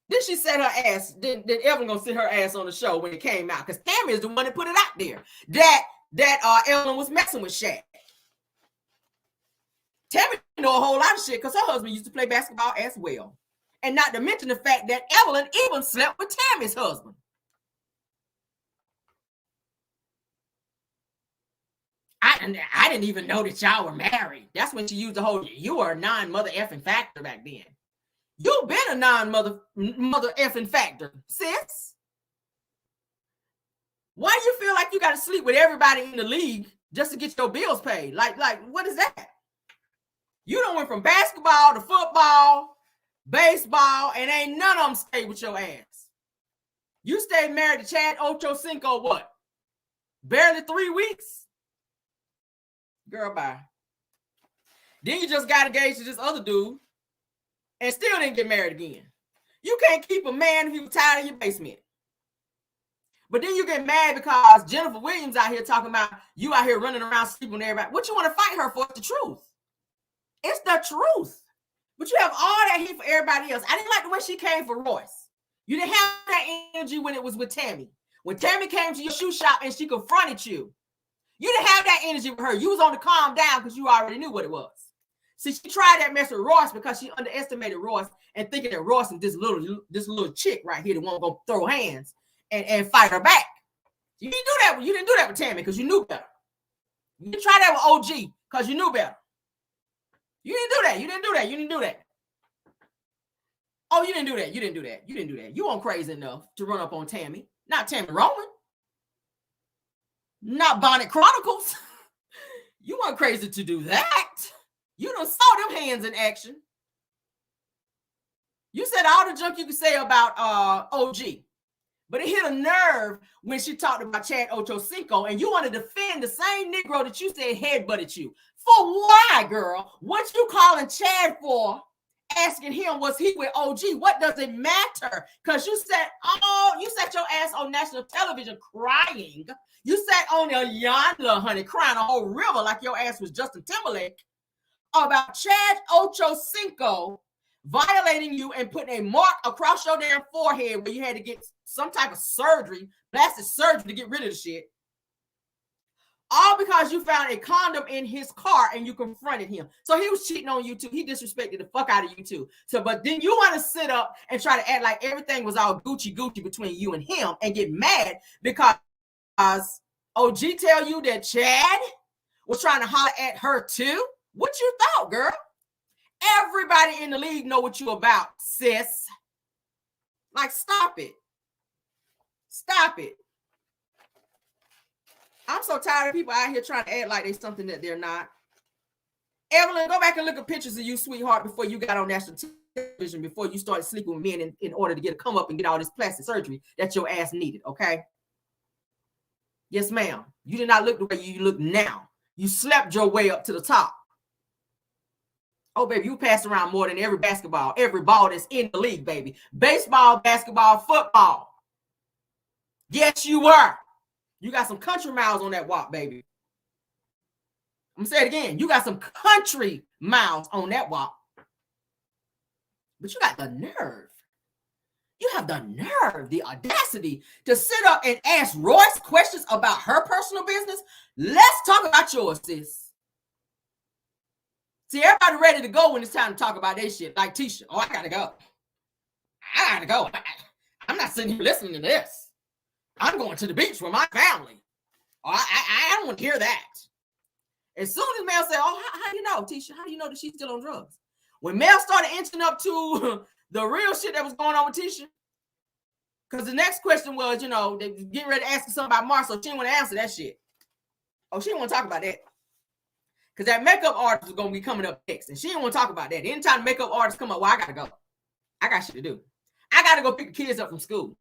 Then she said her ass, then Evelyn gonna sit her ass on the show when it came out, because Tammy is the one that put it out there that Evelyn was messing with Shaq. Tammy know a whole lot of shit because her husband used to play basketball as well. And not to mention the fact that Evelyn even slept with Tammy's husband. I didn't even know that y'all were married. That's when she used the whole, you were a non-mother effing factor back then. You've been a non-mother effing factor, sis. Why do you feel like you got to sleep with everybody in the league just to get your bills paid? Like, what is that? You done went from basketball to football, baseball, and ain't none of them stayed with your ass. You stayed married to Chad Ochocinco, what? Barely 3 weeks? Girl, bye. Then you just got engaged to this other dude and still didn't get married again. You can't keep a man if he was tired in your basement. But then you get mad because Jennifer Williams out here talking about you out here running around sleeping with everybody. What you want to fight her for? It's the truth. It's the truth. But you have all that heat for everybody else. I didn't like the way she came for Royce. You didn't have that energy when it was with Tammy. When Tammy came to your shoe shop and she confronted you, you didn't have that energy with her. You was on the calm down because you already knew what it was. See, she tried that mess with Royce because she underestimated Royce and thinking that Royce is this little chick right here that won't go throw hands and fight her back. You didn't do that. You didn't do that with Tammy because you knew better. You didn't try that with OG because you knew better. You didn't do that. You didn't do that. You didn't do that. Oh, you didn't do that. You didn't do that. You didn't do that. You weren't crazy enough to run up on Tammy. Not Tammy Roman. Not Bonnet Chronicles. You weren't crazy to do that. You done saw them hands in action. You said all the junk you could say about OG. But it hit a nerve when she talked about Chad Ochocinco, and you want to defend the same Negro that you said headbutted you. For why, girl? What you calling Chad for? Asking him, was he with OG? What does it matter? Because you sat your ass on national television crying. You sat on there yonder, honey, crying a whole river like your ass was Justin Timberlake about Chad Ochocinco violating you and putting a mark across your damn forehead where you had to get some type of surgery, plastic surgery to get rid of the shit. All because you found a condom in his car and you confronted him. So he was cheating on you too. He disrespected the fuck out of you too. So, but then you want to sit up and try to act like everything was all Gucci between you and him and get mad because OG tell you that Chad was trying to holler at her too? What you thought, girl? Everybody in the league know what you about, sis. Like, stop it. Stop it. I'm so tired of people out here trying to act like they're something that they're not. Evelyn, go back and look at pictures of you, sweetheart, before you got on national television, before you started sleeping with men in order to get a come up and get all this plastic surgery that your ass needed, okay? Yes, ma'am. You did not look the way you look now. You slept your way up to the top. Oh, baby, you passed around more than every basketball, every ball that's in the league, baby. Baseball, basketball, football. Yes, you were. You got some country miles on that walk, baby. I'm gonna say it again. You got some country miles on that walk. But you got the nerve. You have the nerve, the audacity to sit up and ask Royce questions about her personal business. Let's talk about yours, sis. See, everybody ready to go when it's time to talk about their shit. Like Tisha. Oh, I gotta go. I gotta go. I'm not sitting here listening to this. I'm going to the beach with my family. Oh, I don't want to hear that. As soon as Mel said, oh, how do you know, Tisha? How do you know that she's still on drugs? When Mel started inching up to the real shit that was going on with Tisha, because the next question was, they getting ready to ask her something about Marcel. She didn't want to answer that shit. Oh, she didn't want to talk about that. Because that makeup artist was going to be coming up next. And she didn't want to talk about that. Anytime makeup artists come up, well, I got to go. I got shit to do. I got to go pick the kids up from school.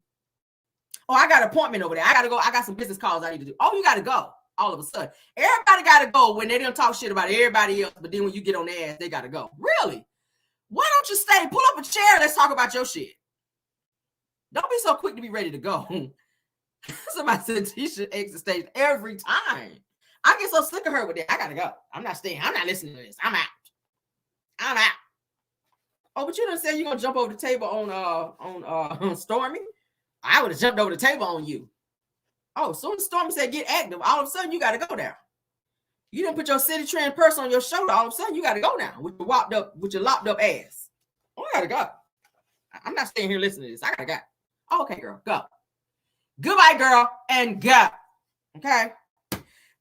Oh, I got an appointment over there. I got to go. I got some business calls I need to do. Oh, you got to go. All of a sudden. Everybody got to go when they don't talk shit about everybody else. But then when you get on their ass, they got to go. Really? Why don't you stay? Pull up a chair. Let's talk about your shit. Don't be so quick to be ready to go. Somebody said Tisha exit stage every time. I get so sick of her with that. I got to go. I'm not staying. I'm not listening to this. I'm out. I'm out. Oh, but you done said you're going to jump over the table on Stormy? I would have jumped over the table on you. Oh, as soon as Stormy said get active, all of a sudden you got to go now. You didn't put your city trend purse on your shoulder. All of a sudden you got to go now with your locked up ass. Oh, I got to go. I'm not staying here listening to this. I got to go. Oh, okay, girl, go. Goodbye, girl, and go. Okay.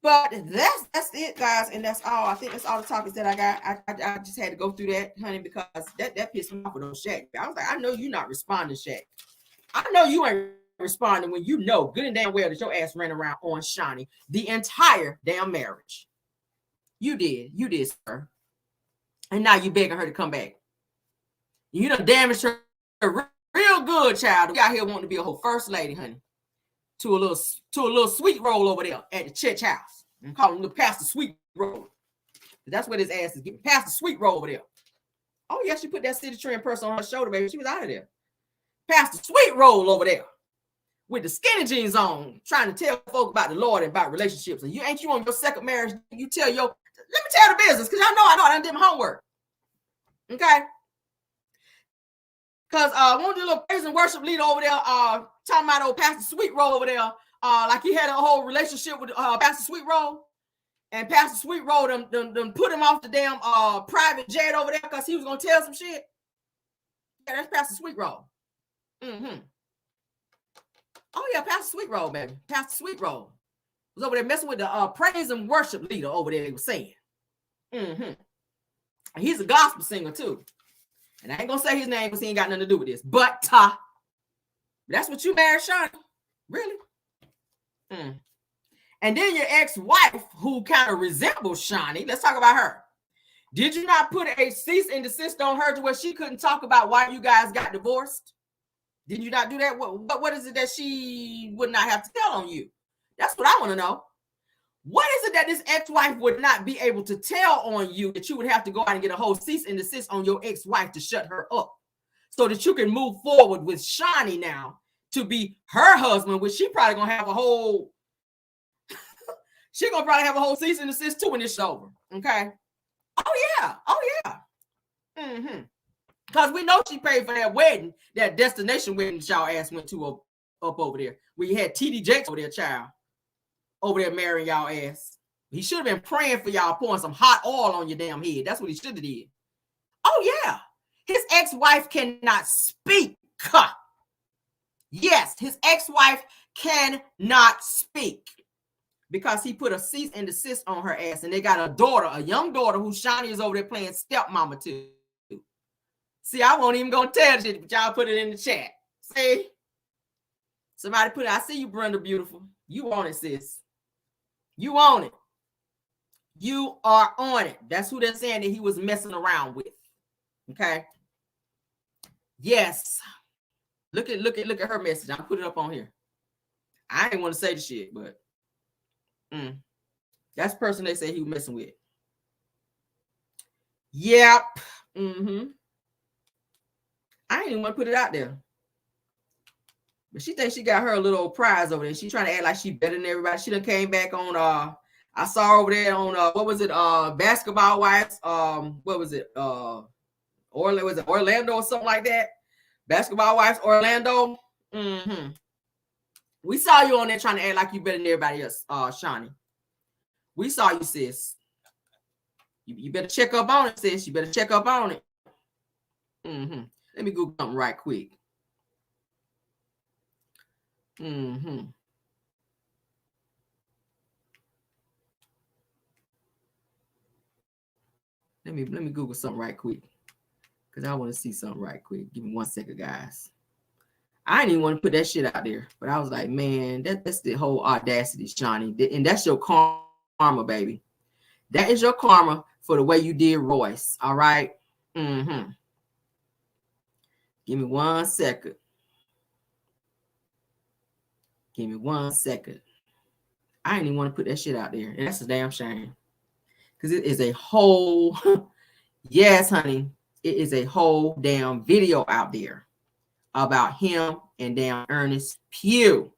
But that's it, guys, and that's all. I think that's all the topics that I got. I just had to go through that, honey, because that pissed me off with those Shaq. I was like, I know you're not responding, Shaq. I know you ain't responding when you know good and damn well that your ass ran around on Shawnee the entire damn marriage. You did, sir. And now you begging her to come back. You done damaged her real good, child. We out here wanting to be a whole first lady, honey. To a little sweet roll over there at the church house. I'm calling him Pastor Sweet Roll. That's where his ass is getting. Pastor Sweet Roll over there. Oh, yeah, she put that city trend purse on her shoulder, baby. She was out of there. Pastor Sweet Roll over there with the skinny jeans on, trying to tell folk about the Lord and about relationships. And you on your second marriage, you tell let me tell the business, because I done did my homework. Okay? Because one of the little praise and worship leader over there talking about old Pastor Sweet Roll over there, like he had a whole relationship with Pastor Sweet Roll, and Pastor Sweet Roll them put him off the damn private jet over there because he was going to tell some shit. Yeah, that's Pastor Sweet Roll. Mm-hmm. Oh, yeah, Pastor Sweet Roll, baby. Pastor Sweet Roll was over there messing with the praise and worship leader over there, they were saying. Mm-hmm. And he's a gospel singer, too. And I ain't gonna say his name because he ain't got nothing to do with this. But that's what you married, Shawnee? Really? And then your ex-wife, who kind of resembles Shawnee, let's talk about her. Did you not put a cease and desist on her to where she couldn't talk about why you guys got divorced? Did you not do that? What is it that she would not have to tell on you? That's what I want to know. What is it that this ex-wife would not be able to tell on you that you would have to go out and get a whole cease and desist on your ex-wife to shut her up so that you can move forward with Shawnee now to be her husband, which she probably going to have a whole she's going to probably have a whole cease and desist too when it's over. Okay. Oh yeah. Mm-hmm. Because we know she paid for that wedding, that destination wedding y'all ass went to up over there. Where you had TD Jakes over there, child. Over there marrying y'all ass. He should have been praying for y'all, pouring some hot oil on your damn head. That's what he should have did. Oh, yeah. His ex-wife cannot speak. Yes, his ex-wife cannot speak. because he put a cease and desist on her ass, and they got a daughter, a young daughter, who Shani is over there playing stepmama to. See, I won't even gonna tell you, but y'all put it in the chat. See? Somebody put it, I see you, Brenda Beautiful. You on it, sis. You on it. You are on it. That's who they're saying that he was messing around with. Okay. Yes. Look at her message. I'll put it up on here. I didn't want to say the shit, but that's the person they say he was messing with. Yep. I didn't even want to put it out there. But she thinks she got her a little prize over there. She trying to act like she better than everybody. She done came back on I saw her over there on what was it? Basketball Wives. What was it? Orlando or something like that? Basketball Wives Orlando. We saw you on there trying to act like you better than everybody else, Shani. We saw you, sis. You better check up on it, sis. You better check up on it. Let me Google something right quick. Let me Google something right quick, because I want to see something right quick. Give me 1 second, guys. I didn't even want to put that shit out there, but I was like, man, that's the whole audacity, Shani, and that's your karma, baby. That is your karma for the way you did Royce. All right. Give me 1 second. Give me 1 second. I didn't even want to put that shit out there, and that's a damn shame, because it is a whole yes, honey, it is a whole damn video out there about him and damn Ernest Pugh.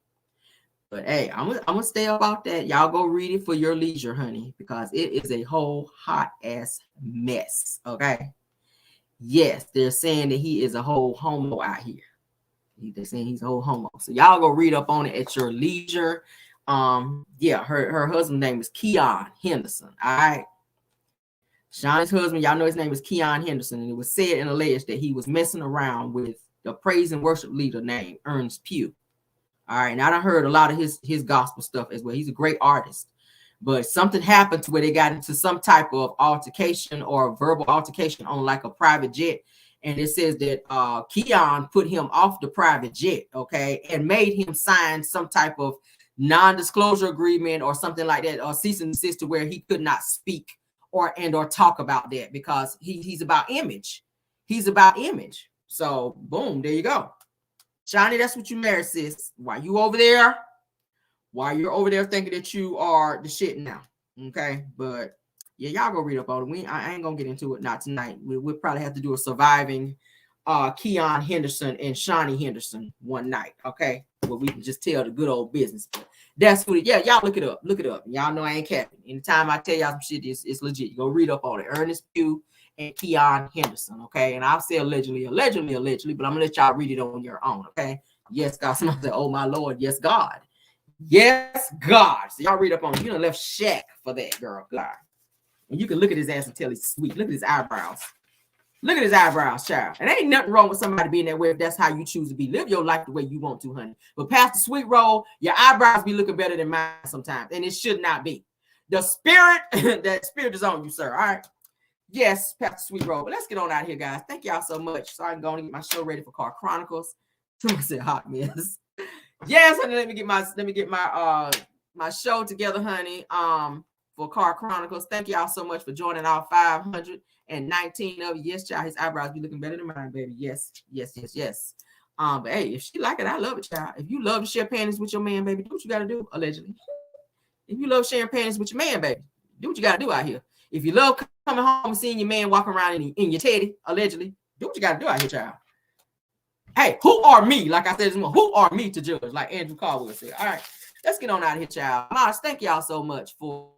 But hey, I'm gonna stay about that. Y'all go read it for your leisure, honey, because it is a whole hot ass mess. Okay. Yes, they're saying that he is a whole homo out here. They're saying he's a whole homo. So y'all go read up on it at your leisure. Yeah, her husband's name is Keon Henderson. All right. Shani's husband, y'all know his name is Keon Henderson, and it was said and alleged that he was messing around with the praise and worship leader named Ernest Pugh. All right, and I done heard a lot of his gospel stuff as well. He's a great artist, but something happened to where they got into some type of altercation or verbal altercation on like a private jet, and it says that Keon put him off the private jet, okay, and made him sign some type of non-disclosure agreement or something like that, or cease and desist, to where he could not speak or talk about that, because he's about image. He's about image. So boom, there you go. Shani, that's what you married, sis. While you're over there thinking that you are the shit now. Okay. But yeah, y'all go read up on it. I ain't gonna get into it, not tonight. We'll probably have to do a surviving Keon Henderson and Shani Henderson one night. Okay. Where we can just tell the good old business. But that's what y'all look it up. Look it up. Y'all know I ain't capping. Anytime I tell y'all some shit, it's legit. You go read up on it. Ernest Pugh and Keon Henderson, okay? And I'll say allegedly, but I'm gonna let y'all read it on your own, okay? Yes, God. Somebody said, oh my Lord, yes, God. Yes, God. So y'all read up on it. You done left Shaq for that, girl. God. And you can look at his ass and tell he's sweet. Look at his eyebrows. Look at his eyebrows, child. And ain't nothing wrong with somebody being that way if that's how you choose to be. Live your life the way you want to, honey. But Pastor Sweet Roll, your eyebrows be looking better than mine sometimes, and it should not be. The spirit, that spirit is on you, sir. All right. Yes, Pastor Sweet Roll. But let's get on out of here, guys. Thank y'all so much. So I can go and get my show ready for Car Chronicles. I said hot mess. Yes, honey. Let me get my my show together, honey. For Car Chronicles. Thank y'all so much for joining all 519 of you. Yes, child. His eyebrows be looking better than mine, baby. Yes. But hey, if she like it, I love it, child. If you love to share panties with your man, baby, do what you gotta do, allegedly. If you love sharing panties with your man, baby, do what you gotta do out here. If you love coming home and seeing your man walking around in your teddy, allegedly, do what you gotta do out here, child. Hey, who are me? Like I said, who are me to judge? Like Andrew Caldwell said. All right, let's get on out of here, child. Mars, thank y'all so much for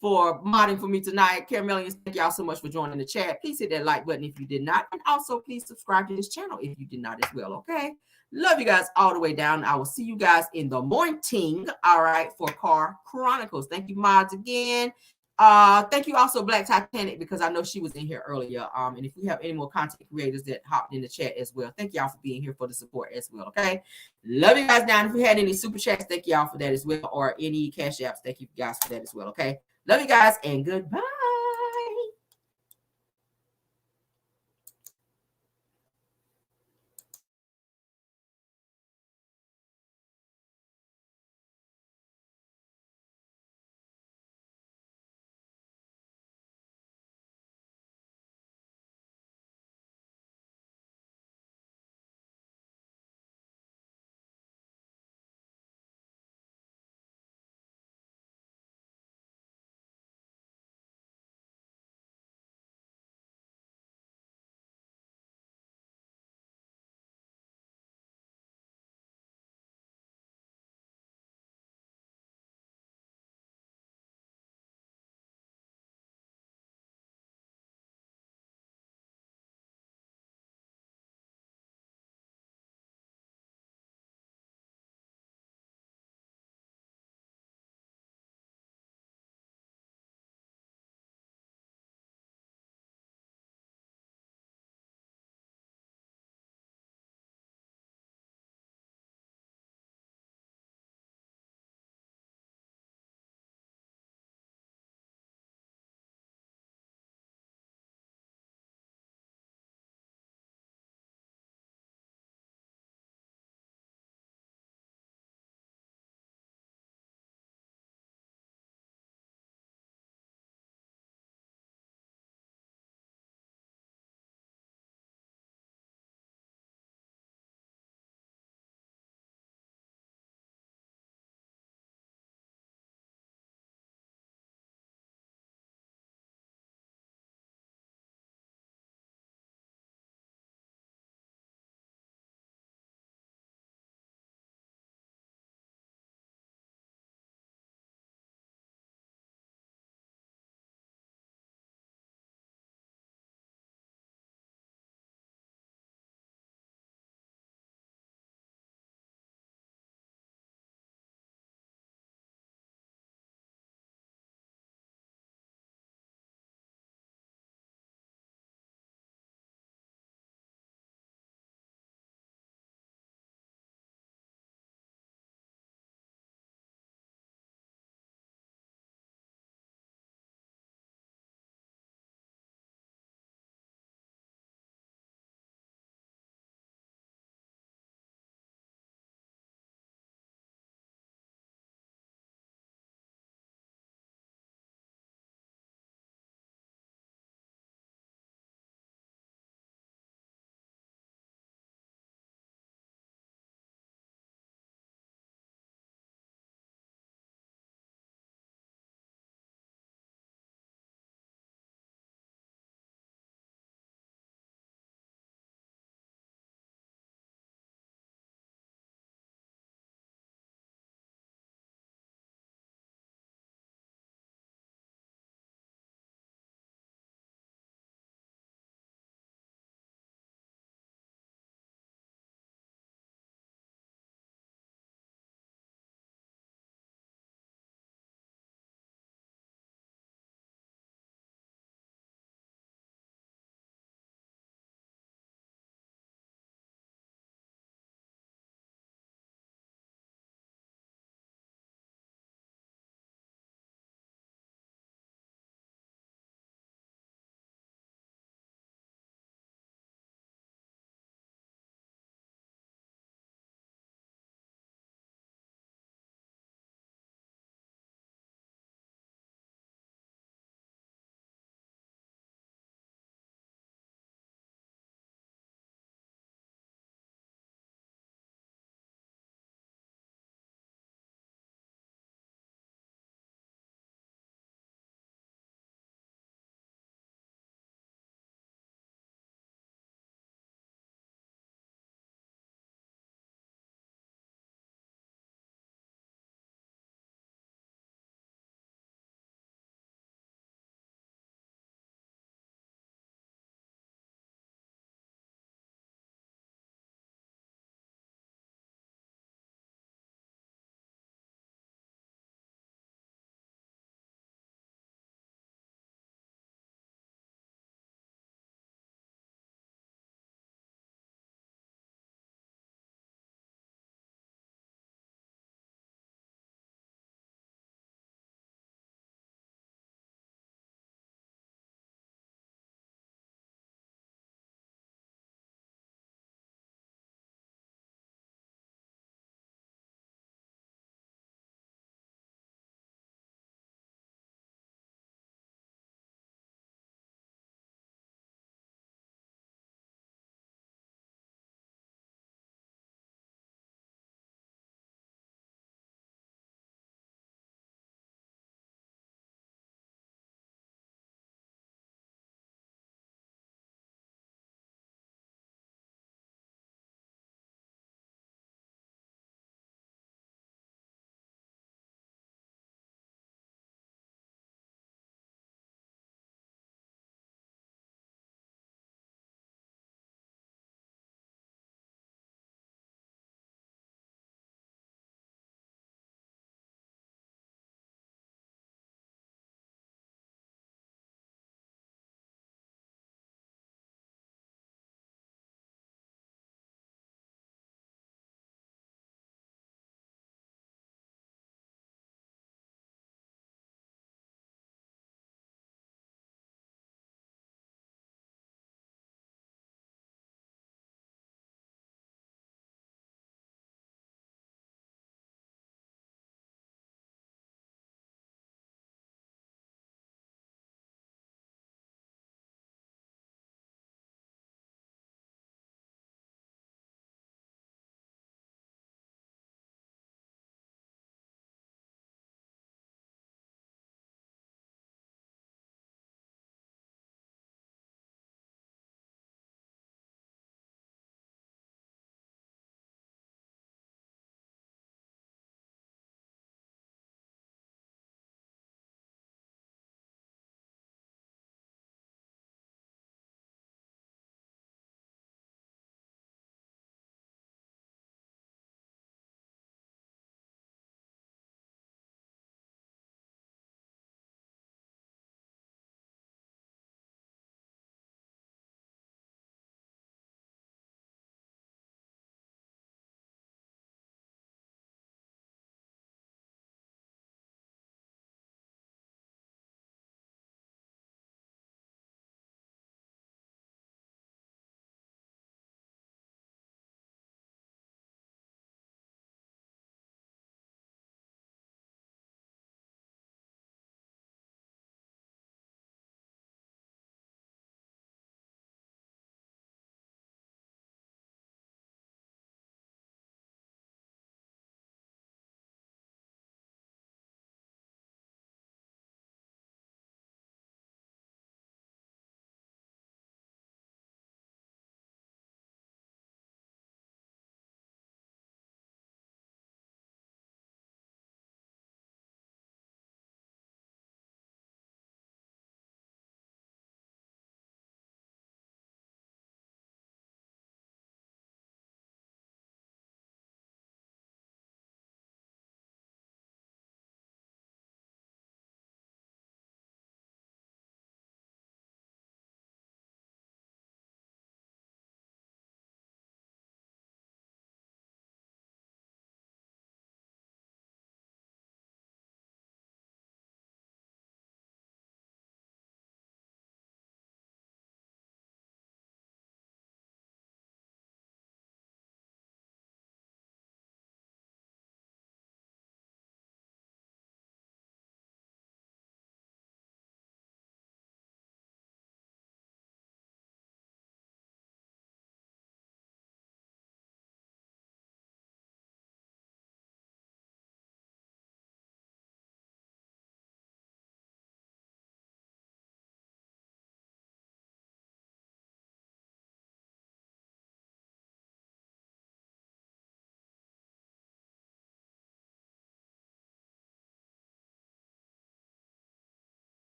modding for me tonight. Caramelians, thank y'all so much for joining the chat. Please hit that like button if you did not, and also please subscribe to this channel if you did not as well. Okay, love you guys all the way down. I will see you guys in the morning. All right, for Car Chronicles. Thank you, mods, again. Thank you also Black Titanic, because I know she was in here earlier. And if we have any more content creators that hopped in the chat as well, thank y'all for being here for the support as well. Okay, love you guys. Now, if we had any super chats, thank y'all for that as well, or any cash apps, thank you guys for that as well. Okay, love you guys and goodbye.